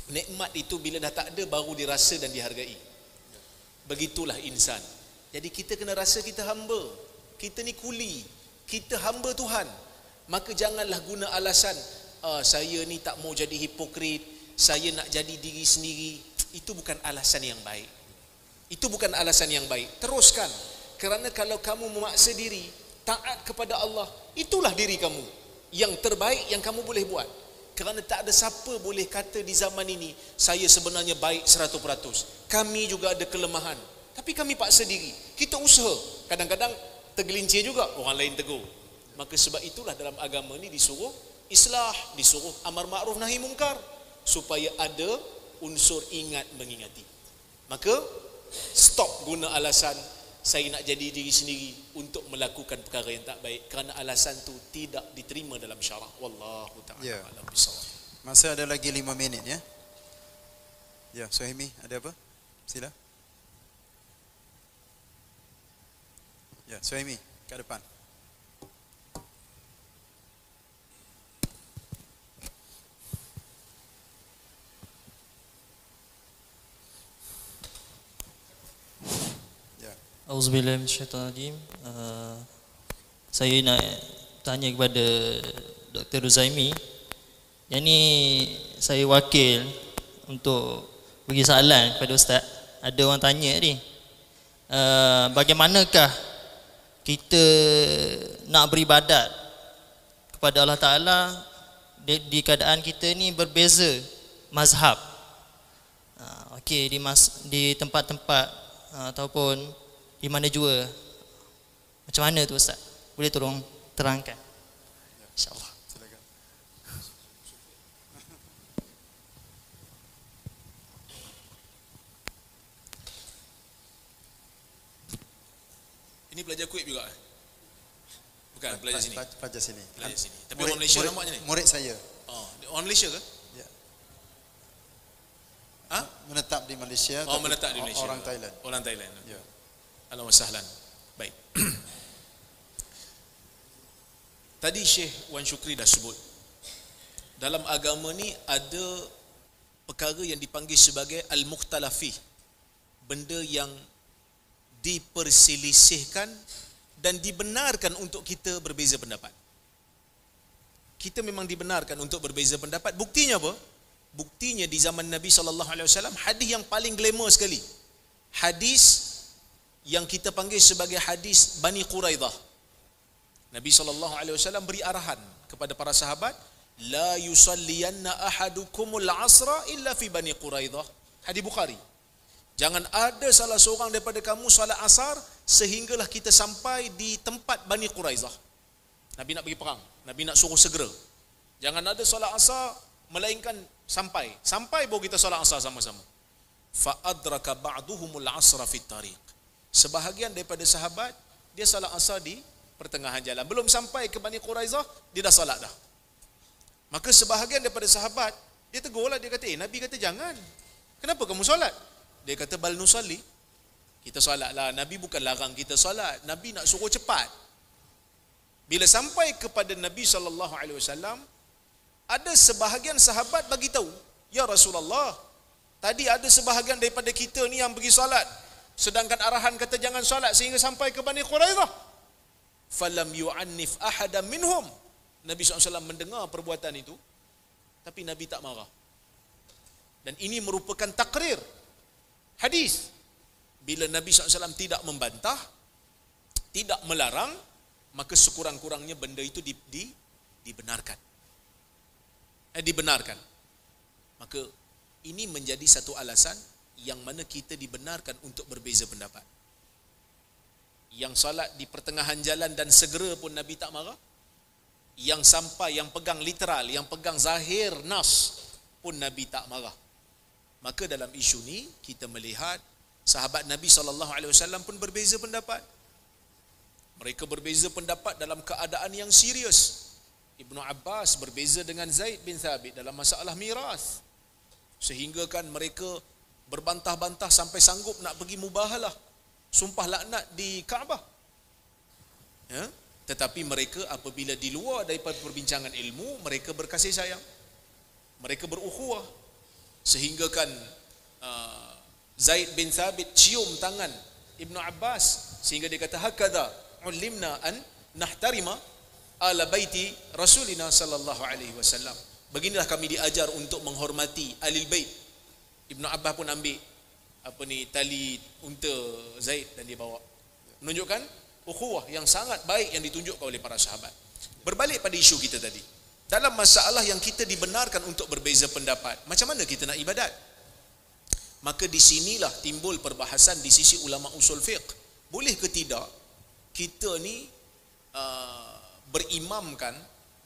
Nikmat itu bila dah tak ada baru dirasa dan dihargai. Begitulah insan. Jadi kita kena rasa kita hamba. Kita ni kuli. Kita hamba Tuhan. Maka janganlah guna alasan, saya ni tak mau jadi hipokrit, saya nak jadi diri sendiri. Itu bukan alasan yang baik. Itu bukan alasan yang baik. Teruskan. Kerana kalau kamu memaksa diri taat kepada Allah, itulah diri kamu yang terbaik yang kamu boleh buat. Kerana tak ada siapa boleh kata di zaman ini, saya sebenarnya baik 100%. Kami juga ada kelemahan, tapi kami paksa diri. Kita usaha. Kadang-kadang tergelincir juga, orang lain tegur. Maka sebab itulah dalam agama ni disuruh islah, disuruh amar ma'ruf nahi mungkar, supaya ada unsur ingat mengingati. Maka stop guna alasan saya nak jadi diri sendiri untuk melakukan perkara yang tak baik, kerana alasan tu tidak diterima dalam syarak. Wallahu ta'ala alam bisawab. Masa ada lagi 5 minit ya. Ya, Suhaimi ada apa? Sila. Ya, Suhaimi kat depan. Auzubillahi minasyaitanirrajim. Saya nak tanya kepada Dr. Ruzaimi. Yang ni saya wakil untuk bagi soalan kepada Ustaz. Ada orang tanya ni, bagaimanakah kita nak beribadat kepada Allah Ta'ala di keadaan kita ni berbeza mazhab. Okey, di tempat-tempat ataupun di mana jua, macam mana tu Ustaz? Boleh tolong terangkan? InsyaAllah. Silakan. Ini pelajar kuip juga? Bukan, pelajar sini. Pelajar sini. Pelajar sini. Tapi orang Malaysia nampaknya ni? Murid saya. Orang Malaysia ke? Ya. Menetap di Malaysia. Menetap di Malaysia. Orang Thailand. Orang Thailand. Ya. Ahlan wa sahlan. Baik. Tadi Syekh Wan Syukri dah sebut, dalam agama ni ada perkara yang dipanggil sebagai al-mukhtalafih, benda yang diperselisihkan dan dibenarkan untuk kita berbeza pendapat. Kita memang dibenarkan untuk berbeza pendapat. Buktinya apa? Buktinya di zaman Nabi SAW, hadis yang paling glamour sekali, hadis yang kita panggil sebagai hadis Bani Quraidah. Nabi SAW beri arahan kepada para sahabat, la yusalliyanna ahadukumul asra illa fi Bani Quraidah. Hadis Bukhari. Jangan ada salah seorang daripada kamu salat asar sehinggalah kita sampai di tempat Bani Quraidah. Nabi nak pergi perang, Nabi nak suruh segera. Jangan ada salat asar melainkan sampai baru kita salat asar sama-sama. Fa adraka ba'duhumul asra fit tariq. Sebahagian daripada sahabat dia salat asar di pertengahan jalan, belum sampai ke Bani Quraidah dia dah salat dah. Maka sebahagian daripada sahabat dia tegurlah, dia kata, Nabi kata jangan. Kenapa kamu salat? Dia kata bal nusalli. Kita salatlah, Nabi bukan larang kita salat, Nabi nak suruh cepat. Bila sampai kepada Nabi SAW, ada sebahagian sahabat bagi tahu, ya Rasulullah, tadi ada sebahagian daripada kita ni yang pergi salat, sedangkan arahan kata jangan solat sehingga sampai ke Bani Quraidah. Falam yu'annif ahadan minhum. Nabi SAW mendengar perbuatan itu, tapi Nabi tak marah. Dan ini merupakan takrir hadis. Bila Nabi SAW tidak membantah, tidak melarang, maka sekurang-kurangnya benda itu dibenarkan. Dibenarkan. Maka ini menjadi satu alasan yang mana kita dibenarkan untuk berbeza pendapat. Yang salat di pertengahan jalan dan segera pun Nabi tak marah. Yang sampai, yang pegang literal, yang pegang zahir nas pun Nabi tak marah. Maka dalam isu ni kita melihat sahabat Nabi SAW pun berbeza pendapat. Mereka berbeza pendapat dalam keadaan yang serius. Ibnu Abbas berbeza dengan Zaid bin Thabit dalam masalah miras. Sehingga kan mereka berbantah-bantah sampai sanggup nak pergi mubahalah, sumpah laknat di Kaabah. Ya? Tetapi mereka apabila di luar daripada perbincangan ilmu, mereka berkasih sayang, mereka berukhuwah. Sehingga kan Zaid bin Thabit cium tangan Ibnu Abbas sehingga dia kata hakadha ulimna an nahtarima ala baiti Rasulina sallallahu alaihi wasallam. Beginilah kami diajar untuk menghormati ahli bait. Ibnu Abbas pun ambil tali unta Zaid dan dia bawa. Menunjukkan ukhuwah yang sangat baik yang ditunjukkan oleh para sahabat. Berbalik pada isu kita tadi. Dalam masalah yang kita dibenarkan untuk berbeza pendapat, macam mana kita nak ibadat? Maka di sinilah timbul perbahasan di sisi ulama usul fiqh. Boleh ke tidak kita ni berimamkan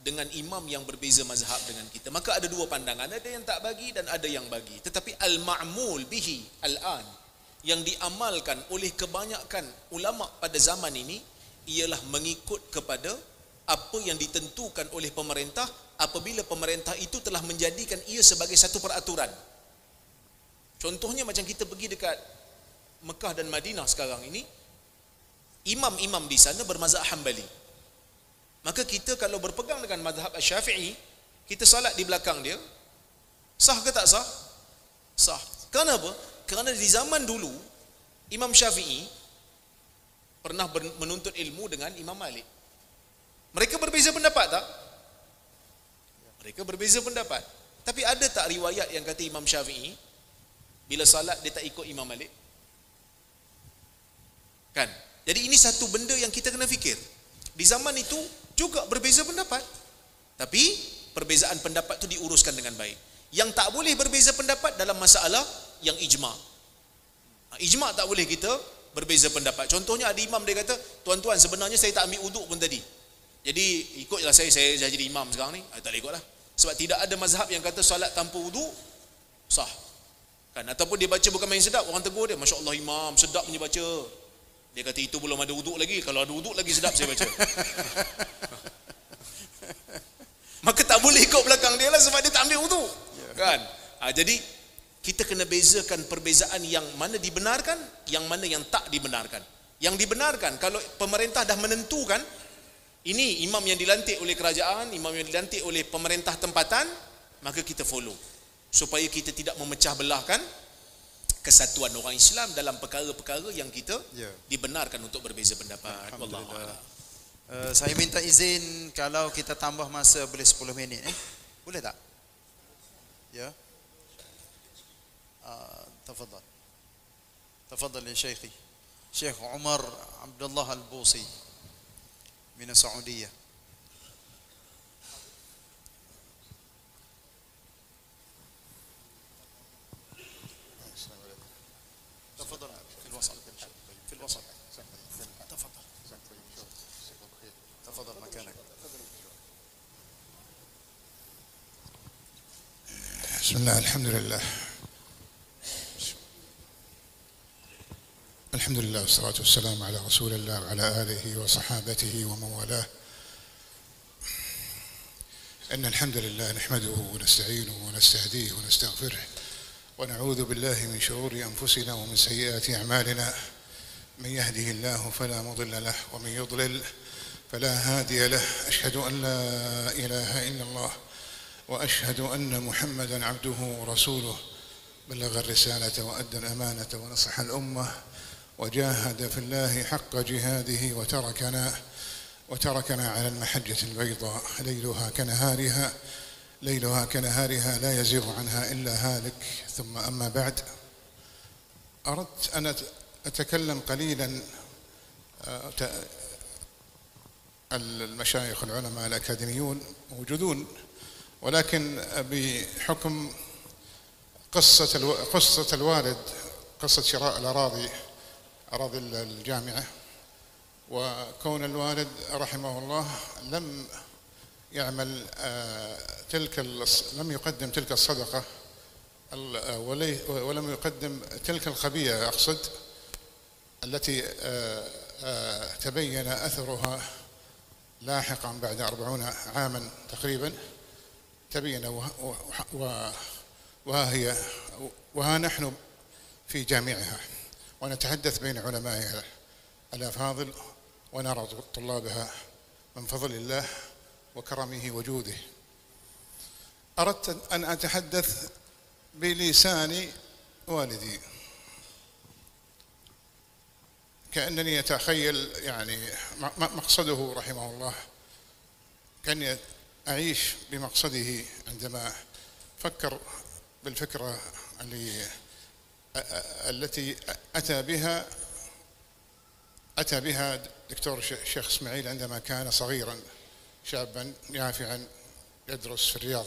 dengan imam yang berbeza mazhab dengan kita? Maka ada dua pandangan, ada yang tak bagi dan ada yang bagi. Tetapi al-ma'mul bihi al-an, yang diamalkan oleh kebanyakan ulama pada zaman ini ialah mengikut kepada apa yang ditentukan oleh pemerintah apabila pemerintah itu telah menjadikan ia sebagai satu peraturan. Contohnya macam kita pergi dekat Mekah dan Madinah sekarang ini, imam-imam di sana bermazhab Hambali. Maka kita kalau berpegang dengan mazhab Syafi'i, kita salat di belakang dia, sah ke tak sah? Sah. Kenapa? Kerana di zaman dulu Imam Syafi'i pernah menuntut ilmu dengan Imam Malik. Mereka berbeza pendapat tak? Mereka berbeza pendapat. Tapi ada tak riwayat yang kata Imam Syafi'i bila salat dia tak ikut Imam Malik? Kan? Jadi ini satu benda yang kita kena fikir. Di zaman itu juga berbeza pendapat. Tapi perbezaan pendapat itu diuruskan dengan baik. Yang tak boleh berbeza pendapat dalam masalah yang ijma'. Ijma' tak boleh kita berbeza pendapat. Contohnya ada imam dia kata, tuan-tuan sebenarnya saya tak ambil uduk pun tadi. Jadi ikutlah saya jadi imam sekarang ni. Tak boleh ikutlah. Sebab tidak ada mazhab yang kata salat tanpa uduk sah. Kan? Ataupun dia baca bukan main sedap, orang tegur dia, Masya Allah imam, sedap punya baca. Dia kata itu belum ada uduk lagi. Kalau ada uduk lagi sedap saya baca. Maka tak boleh ikut belakang dia lah sebab dia tak ambil uduk. Kan? Jadi kita kena bezakan perbezaan yang mana dibenarkan, yang mana yang tak dibenarkan. Yang dibenarkan kalau pemerintah dah menentukan ini imam yang dilantik oleh kerajaan, imam yang dilantik oleh pemerintah tempatan, maka kita follow supaya kita tidak memecah belahkan kesatuan orang Islam dalam perkara-perkara yang kita dibenarkan untuk berbeza pendapat. Wallahu a'lam. Saya minta izin kalau kita tambah masa boleh 10 minit boleh tak? Ya. تفضل تفضل يا شيخي شيخ عمر عبد الله البوصي من السعودية. تفضل في الوسط في الوسط تفضل تفضل مكانك. بسم الله الحمد لله الحمد لله والصلاة والسلام على رسول الله وعلى آله وصحابته ومن والاه. إن الحمد لله نحمده ونستعينه ونستهديه ونستغفره ونعوذ بالله من شرور أنفسنا ومن سيئات أعمالنا. من يهده الله فلا مضل له ومن يضلل فلا هادي له. أشهد أن لا إله إلا الله وأشهد أن محمدا عبده ورسوله بلغ الرسالة وأدى الأمانة ونصح الأمة وجاهد في الله حق جهاده وتركنا على المحجة البيضاء ليلها كنهارها لا يزيغ عنها إلا هالك. ثم أما بعد، أردت أن أتكلم قليلا. المشايخ العلماء الأكاديميون موجودون، ولكن بحكم قصة الوالد، قصة شراء أراضي الجامعة، وكون الوالد رحمه الله لم يعمل لم يقدم تلك الصدقة ولم يقدم تلك الخبية، أقصد التي تبين أثرها لاحقا بعد 40 عاما تقريبا، تبين وها نحن في جامعها ونتحدث بين علمائها الأفاضل ونرى طلابها من فضل الله وكرمه وجوده. أردت أن أتحدث بلسان والدي، كأنني أتخيل يعني مقصده رحمه الله، كأني أعيش بمقصده عندما فكر بالفكرة التي أتى بها دكتور الشيخ إسماعيل عندما كان صغيرا شابا يافعا يدرس في الرياض.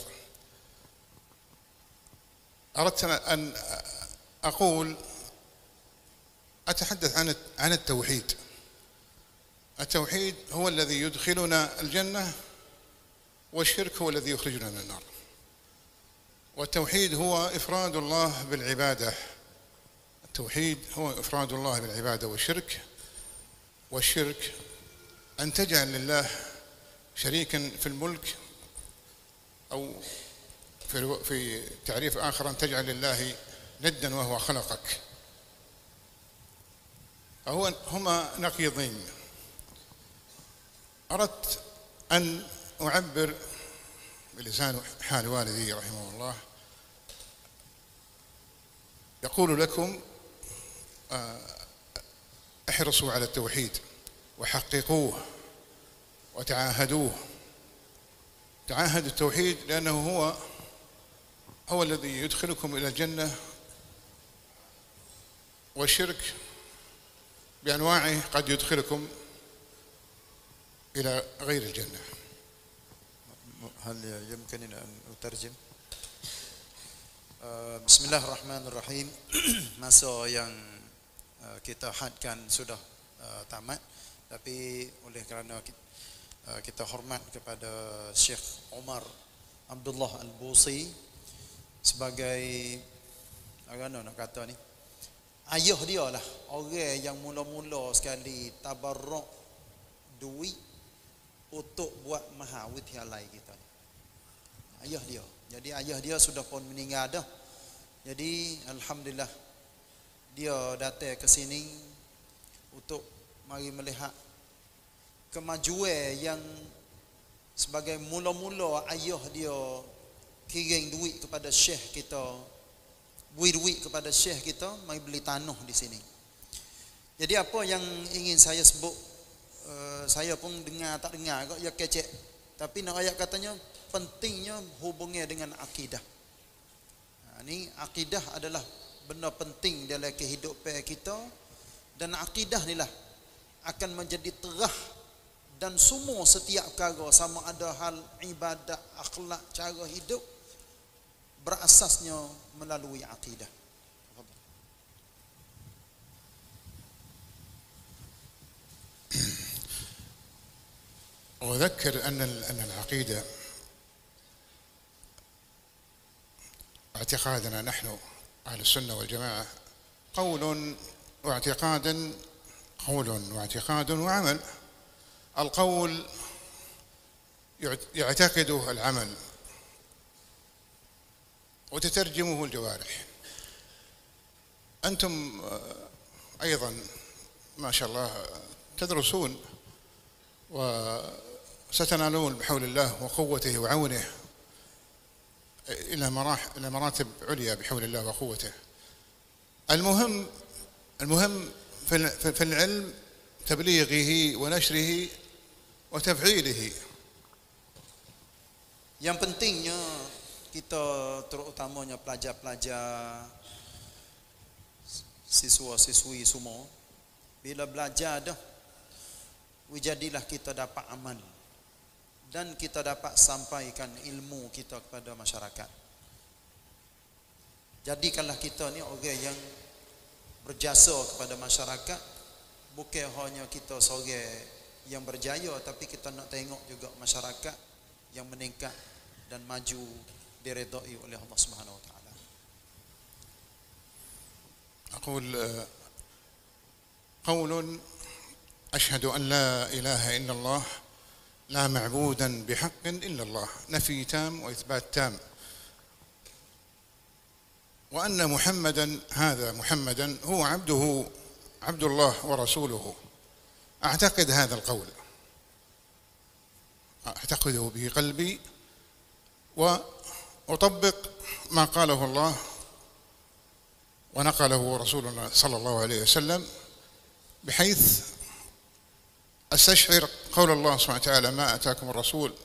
أردت أن أقول أتحدث عن التوحيد. التوحيد هو الذي يدخلنا الجنة، والشرك هو الذي يخرجنا من النار. والتوحيد هو إفراد الله بالعبادة، التوحيد هو إفراد الله بالعبادة. والشرك أن تجعل لله شريكا في الملك، أو في تعريف آخر أن تجعل لله ندا وهو خلقك. هما نقيضين. أردت أن أعبر بلسان حال والدي رحمه الله، يقول لكم احرصوا على التوحيد وحققوه وتعاهدوه. تعاهدوا التوحيد لأنه هو الذي يدخلكم إلى الجنة، والشرك بأنواعه قد يدخلكم إلى غير الجنة. هل يمكنني أن أترجم؟ Bismillahirrahmanirrahim. Masa yang kita hadkan sudah tamat, tapi oleh kerana kita hormat kepada Syekh Omar Abdullah Al-Busi sebagai nak kata ni ayah dia lah, orang yang mula-mula sekali tabarruk duit untuk buat mahawidyalai kita. Ayah dia. Jadi ayah dia sudah pun meninggal dah. Jadi alhamdulillah dia datang ke sini untuk mari melihat kemajuan yang sebagai mula-mula ayah dia kirim duit kepada syekh kita, beri duit kepada syekh kita mari beli tanah di sini. Jadi apa yang ingin saya sebut, saya pun dengar tak dengar kok ya kecek, tapi nak ayat katanya pentingnya hubungnya dengan akidah. Ini akidah adalah benda penting dalam kehidupan kita, dan akidah inilah akan menjadi terah dan semua setiap perkara, sama ada hal ibadat, akhlak, cara hidup, berasasnya melalui akidah. وأذكر أن العقيدة اعتقادنا نحن أهل السنة والجماعة قول واعتقاد وعمل. القول يعتقده العمل وتترجمه الجوارح. أنتم أيضا ما شاء الله تدرسون وستنالون بحول الله وقوته وعونه إلى مراتب عليا بحول الله وقوته. المهم في العلم تبليغه ونشره وتفعيله. Yang pentingnya kita terutamanya pelajar-pelajar, siswa-siswi semua, bila belajar dah, jadilah kita dapat amal dan kita dapat sampaikan ilmu kita kepada masyarakat. Jadikanlah kita ni orang yang berjasa kepada masyarakat, bukan hanya kita seorang yang berjaya, tapi kita nak tengok juga masyarakat yang meningkat dan maju diredai oleh Allah Subhanahu Wa Taala. أقول قول أشهد أن لا إله إلا الله لا معبودا بحق إلا الله، نفي تام وإثبات تام، وأن محمدا هو عبد الله ورسوله. أعتقد هذا القول، أعتقده بقلبي، وأطبق ما قاله الله ونقله رسول الله صلى الله عليه وسلم، بحيث أستشعر قول الله سبحانه وتعالى: ما آتاكم الرسول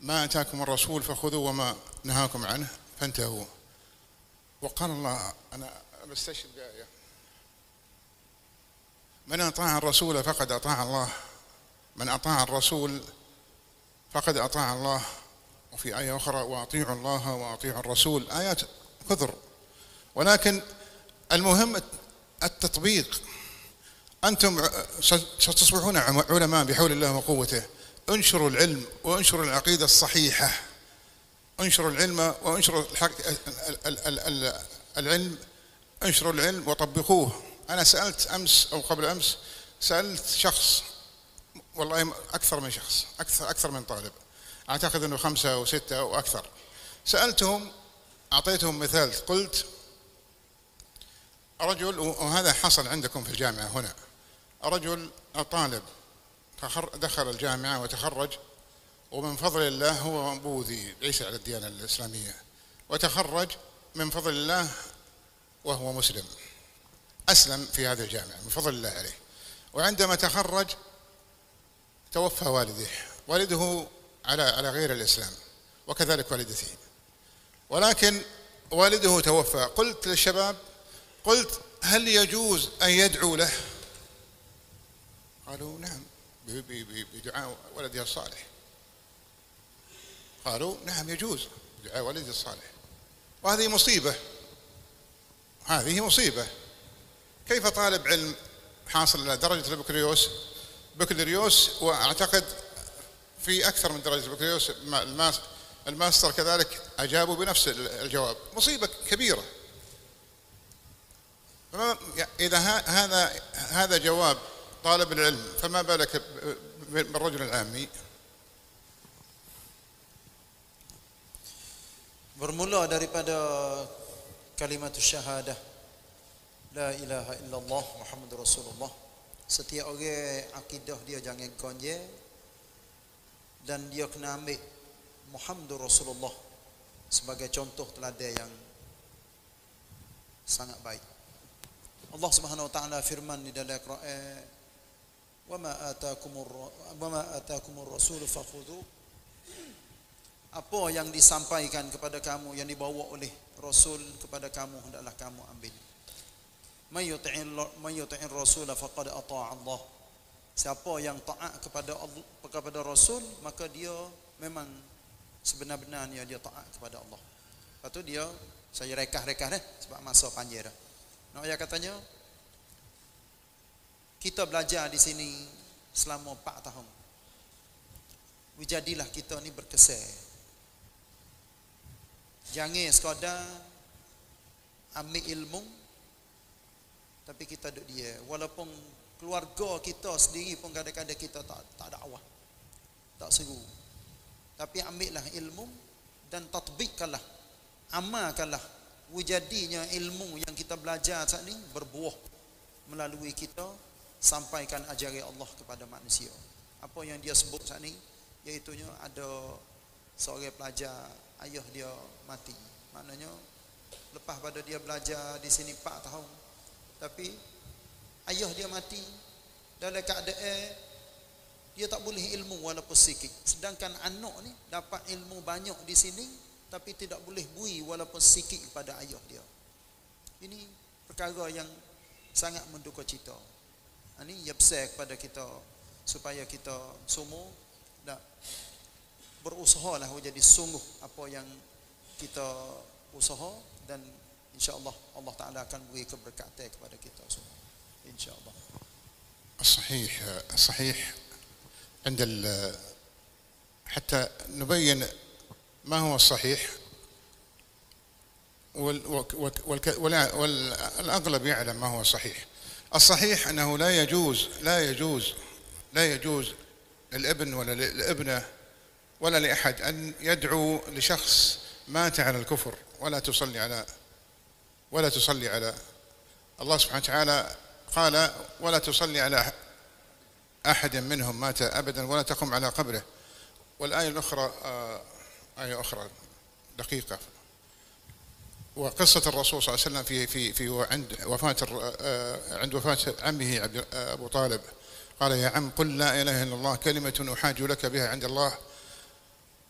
ما آتاكم الرسول فخذوا وما نهاكم عنه فانتهوا. وقال الله، أنا بستشهد بآية: من أطاع الرسول فقد أطاع الله، من أطاع الرسول فقد أطاع الله. وفي آية أخرى: وأطيعوا الله وأطيعوا الرسول. آيات كثر، ولكن المهم التطبيق. أنتم ستصبحون علماء بحول الله وقوته. انشروا العلم وانشروا العقيدة الصحيحة، انشروا العلم وانشروا العلم، انشروا العلم وطبقوه. أنا سألت أمس أو قبل أمس، سألت شخص، والله أكثر من شخص، أكثر من طالب، أعتقد أنه 5 أو 6 أو أكثر. سألتهم، أعطيتهم مثال، قلت: رجل، وهذا حصل عندكم في الجامعة هنا، رجل طالب دخل الجامعة وتخرج، ومن فضل الله هو بوذي ليس على الديانة الإسلامية، وتخرج من فضل الله وهو مسلم، أسلم في هذه الجامعة من فضل الله عليه. وعندما تخرج توفى والده على غير الإسلام، وكذلك والدته، ولكن والده توفى. قلت للشباب، قلت: هل يجوز أن يدعو له؟ قالوا: نعم، بدعاء ولده الصالح. قالوا: نعم، يجوز بدعاء ولده الصالح. وهذه مصيبة، هذه مصيبة. كيف طالب علم حاصل على درجة البكالوريوس، وأعتقد في أكثر من درجة البكالوريوس الماستر كذلك، أجابوا بنفس الجواب. مصيبة كبيرة. إذا هذا جواب طالب العلم، فما بالك بالرجل العامي؟ Bermula daripada kalimat syahadah la ilaha illallah Muhammadur Rasulullah. Setiap orang akidah dia jangan konje, dan dia kena ambil Muhammadur Rasulullah sebagai contoh teladan yang sangat baik. Allah Subhanahu wa taala firman di dalam Al-Quran: "Wa ma atakumur rasul fakhudhu." Apa yang disampaikan kepada kamu, yang dibawa oleh Rasul kepada kamu, hendaklah kamu ambil. May yuti'ir rasul faqad ata'a Allah. Siapa yang taat kepada Rasul, maka dia memang sebenar-benarnya dia taat kepada Allah. Lepas tu dia, saya rekah sebab masa panjang dah. Nak ayah katanya, kita belajar di sini selama 4 tahun. Jadilah kita ni berkesan. Jangan sekadar ambil ilmu tapi kita duduk dia. Walaupun keluarga kita sendiri pun kadang-kadang kita tak dakwah, tak seru. Tapi ambillah ilmu dan tatbikkanlah, amalkanlah. Wujadinya ilmu yang kita belajar saat ini berbuah melalui kita sampaikan ajaran Allah kepada manusia. Apa yang dia sebut saat ini, iaitunya ada seorang pelajar, ayah dia mati. Maknanya lepas pada dia belajar di sini 4 tahun, tapi ayah dia mati dalam keadaan dia tak boleh ilmu walaupun sikit. Sedangkan anak ni dapat ilmu banyak di sini tapi tidak boleh bui walaupun sikit kepada ayah dia. Ini perkara yang sangat menduka cita. Ini ya besar kepada kita supaya kita semua nak berusahalah jadi sungguh apa yang kita usaha, dan insyaallah Allah Taala akan beri keberkatan kepada kita semua insyaallah. الصحيح عند حتى نبين ما هو الصحيح، والأغلب يعلم ما هو الصحيح. الصحيح أنه لا يجوز للابن ولا للابنة ولا لأحد أن يدعو لشخص مات على الكفر ولا تصلي على الله سبحانه وتعالى قال: ولا تصلي على أحد منهم مات أبدا ولا تقم على قبره. والآية الأخرى آية أخرى دقيقة، وقصة الرسول صلى الله عليه وسلم في عند وفاة عمه أبو طالب، قال: يا عم قل لا إله إلا الله كلمة أحاج لك بها عند الله.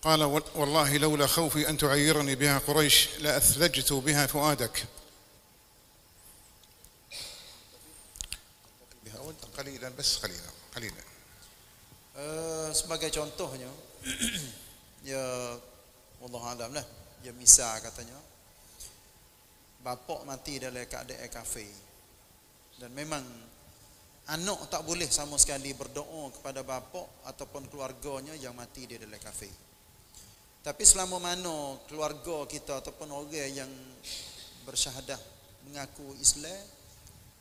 قال: والله لولا خوفي أن تعيرني بها قريش لأثلجت بها فؤادك. قليلا بس قليلا. Sebagai contohnya, ya wallahu alam lah, ya misal katanya bapak mati dalam keadaan kafir, dan memang anak tak boleh sama sekali berdoa kepada bapak ataupun keluarganya yang mati di dalam kafir. Tapi selama mana keluarga kita ataupun orang yang bersyahadah mengaku Islam,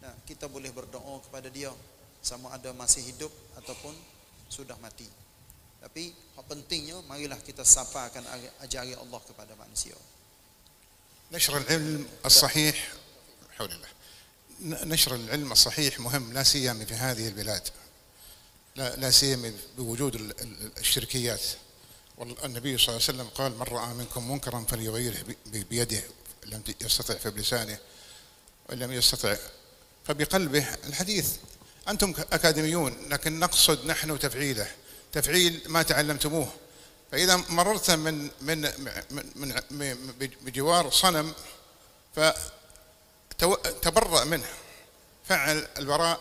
nah, kita boleh berdoa kepada dia sama ada masih hidup ataupun sudah mati. Tapi yang pentingnya marilah kita sampaikan ajaran Allah kepada manusia. نشر العلم الصحيح حول الله. نشر العلم الصحيح مهم، لا سيما في هذه البلاد، لا سيما بوجود الشركيات. والنبي صلى الله عليه وسلم قال: من رأى منكم منكرا فليغيره بيده، لم يستطع فبلسانه، وإن لم يستطع فبقلبه. الحديث أنتم أكاديميون، لكن نقصد نحن تفعيل ما تعلمتموه. فإذا مررت من بجوار صنم فتبرأ منه، فعل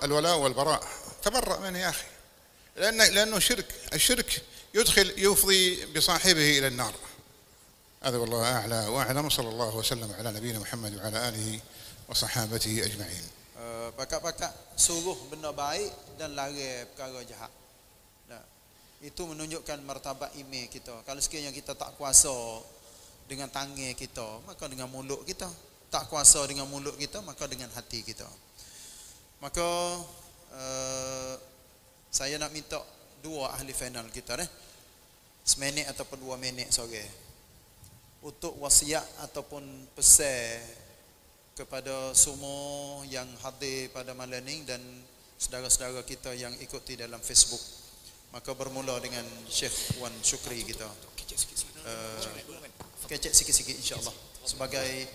الولاء والبراء، تبرأ منه يا أخي، لأنه شرك. الشرك يفضي بصاحبه إلى النار. هذا والله أعلى وأعلم. صلى الله وسلم على نبينا محمد وعلى آله وصحابته أجمعين. Pakak-pakak suruh benda baik dan larang perkara jahat. Nah, itu menunjukkan martabat iman kita. Kalau sekiranya kita tak kuasa dengan tangan kita, maka dengan mulut kita. Tak kuasa dengan mulut kita, maka dengan hati kita. Maka saya nak minta dua ahli final kita seminit ataupun 2 minit sore untuk wasiat ataupun pesan kepada semua yang hadir pada malam ini dan saudara-saudara kita yang ikuti dalam Facebook. Maka bermula dengan Syekh Wan Syukri kita. Kecek sikit-sikit insya-Allah sebagai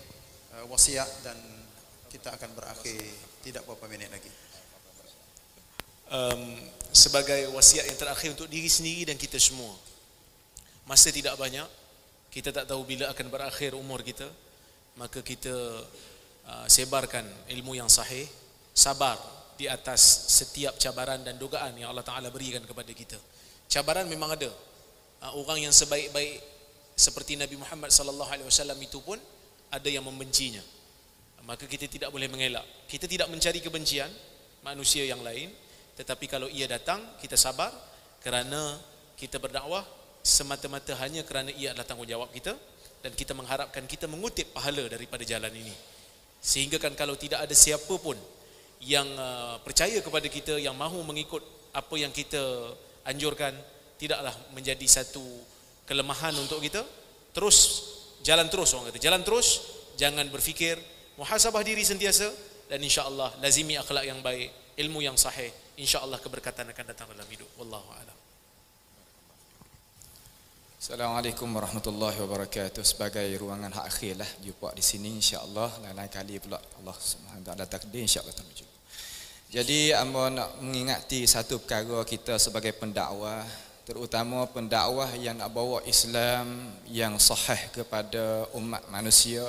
wasiat, dan kita akan berakhir tidak berapa minit lagi. Sebagai wasiat yang terakhir untuk diri sendiri dan kita semua. Masa tidak banyak, kita tak tahu bila akan berakhir umur kita, maka kita sebarkan ilmu yang sahih, sabar di atas setiap cabaran dan dugaan yang Allah Ta'ala berikan kepada kita. Cabaran memang ada. Orang yang sebaik-baik seperti Nabi Muhammad SAW itu pun ada yang membencinya. Maka kita tidak boleh mengelak. Kita tidak mencari kebencian manusia yang lain, tetapi kalau ia datang, kita sabar kerana kita berdakwah semata-mata hanya kerana ia adalah tanggungjawab kita, dan kita mengharapkan kita mengutip pahala daripada jalan ini. Sehingga kan kalau tidak ada siapa pun yang percaya kepada kita, yang mahu mengikut apa yang kita anjurkan, tidaklah menjadi satu kelemahan untuk kita. Terus jalan terus, orang kata jalan terus, jangan berfikir, muhasabah diri sentiasa, dan insya-Allah lazimi akhlak yang baik, ilmu yang sahih, insya-Allah keberkatan akan datang dalam hidup. Wallahu a'lam. Assalamualaikum warahmatullahi wabarakatuh. Sebagai ruangan hak akhir lah jumpa di sini, insya-Allah lain-lain kali pula Allah Subhanahu wa taala takdir, insya-Allah terwujud. Jadi amba nak mengingati satu perkara kita sebagai pendakwah, terutama pendakwah yang nak bawa Islam yang sahih kepada umat manusia.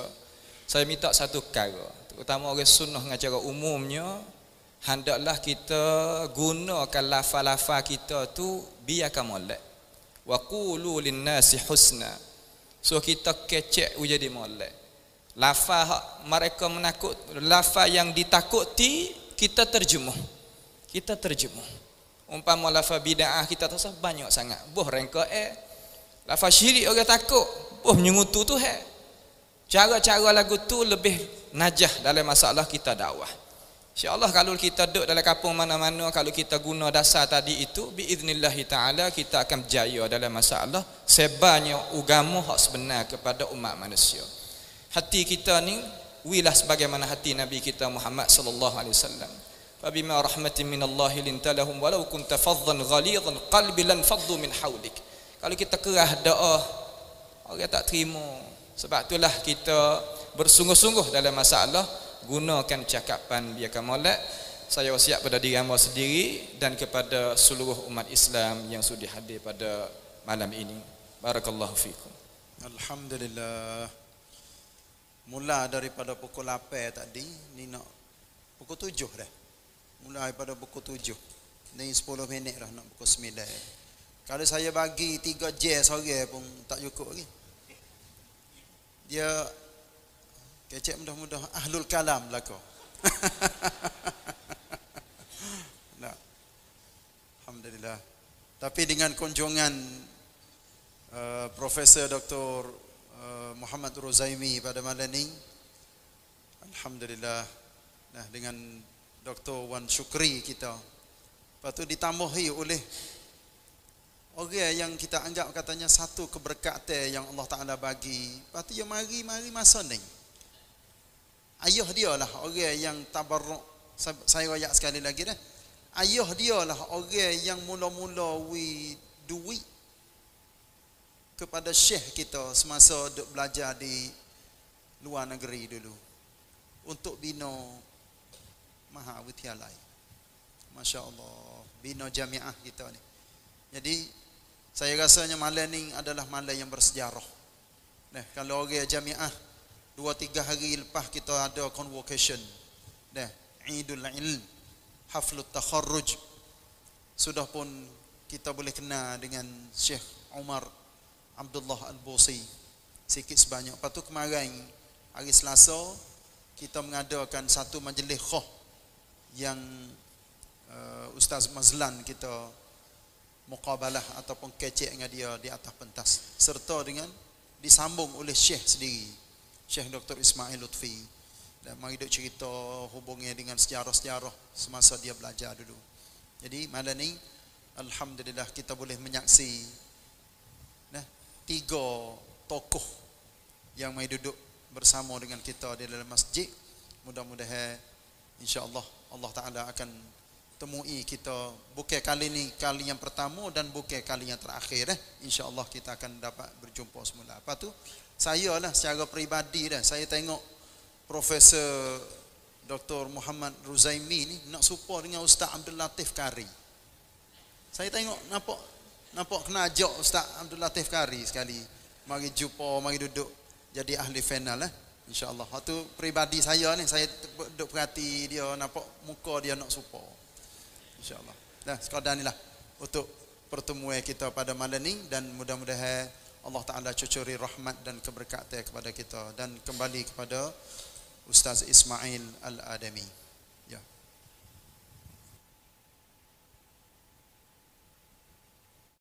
Saya minta satu perkara, terutama orang sunnah dengan cara umumnya, hendaklah kita gunakan lafaz-lafaz kita tu biarkan molek. Wa qulu lin-nasi husna. So kita kecek jadi molek. Lafaz mereka menakut, lafaz yang ditakuti kita terjemuh. Kita terjemuh. Umpama lafaz bid'ah kita tu banyak sangat. Boh rengka Lafaz syirik orang takut, menyengutu tu cara-cara lagu tu lebih najah dalam masalah kita dakwah. InsyaAllah kalau kita duduk dalam kampung mana-mana, kalau kita guna dasar tadi itu, biiznillahi ta'ala kita akan berjaya dalam masalah sebarnya agama hak sebenar kepada umat manusia. Hati kita ni wilah sebagaimana hati Nabi kita Muhammad sallallahu alaihi wasallam. Fa bima rahmatin minallahi lintalahum walau kunta faddan ghalidhan qalbi lan faddu min hawlik. Kalau kita kerah doa, orang tak terima. Sebab itulah kita bersungguh-sungguh dalam masalah gunakan cakapan biarkan molek. Saya wasiat pada diri hamba sendiri dan kepada seluruh umat Islam yang sudi hadir pada malam ini. Barakallahu fikum. Alhamdulillah. Mula daripada pukul 8 tadi, ni nak pukul 7 dah. Mula daripada pukul 7. Ni 10 minit dah nak pukul 9. Kalau saya bagi 3 jam sore pun tak cukup lagi. Dia kecek mudah-mudah ahlul kalam belaka. Nah. Alhamdulillah. Tapi dengan kunjungan Profesor Dr. Muhammad Ruzaimi pada malam ini, alhamdulillah. Nah, dengan Dr. Wan Syukri kita, lepas tu ditambahi oleh orang yang kita anggap katanya satu keberkatan yang Allah Ta'ala bagi. Lepas tu dia mari masa ni. Ayah dia lah orang yang tabarruk. Saya rayak sekali lagi dah. Ayah dia lah orang yang mula-mula duit kepada syekh kita semasa duk belajar di luar negeri dulu untuk bina Mahawidyalaya. Masya Allah, bina jamiah kita ni. Jadi saya rasanya malam ni adalah malam yang bersejarah. Nah, kalau orang jamiah 2-3 hari lepas kita ada convocation. Nah, Idul Ilm, Haflut Takharruj. Sudah pun kita boleh kenal dengan Syekh Umar Abdullah Al-Busi sikit sebanyak. Lepas tu kemarin hari Selasa kita mengadakan satu majlis khah yang Ustaz Mazlan kita muqabalah ataupun kecek dengan dia di atas pentas, serta dengan disambung oleh Syekh sendiri, Syekh Dr. Ismail Lutfi, dan mari duk cerita hubungnya dengan sejarah-sejarah semasa dia belajar dulu. Jadi malam ni alhamdulillah kita boleh menyaksi 3 tokoh yang mai duduk bersama dengan kita di dalam masjid. Mudah-mudahan insya-Allah Allah Taala akan temui kita bukan kali ni kali yang pertama dan bukan kali yang terakhir. Insya-Allah kita akan dapat berjumpa semula. Lepas tu saya lah secara peribadi dah, saya tengok Profesor Dr. Muhammad Ruzaimi ni nak support dengan Ustaz Abdul Latif Kari. Saya tengok nampak kena ajak Ustaz Abdul Latif Kari sekali. Mari jumpa, mari duduk jadi ahli final insya-Allah. Itu peribadi saya ni, saya duduk perhati dia, nampak muka dia nak support. InsyaAllah. Dah sekadar inilah untuk pertemuan kita pada malam ni, dan mudah-mudahan Allah Ta'ala cucuri rahmat dan keberkatan kepada kita, dan kembali kepada Ustaz Ismail Al-Adami.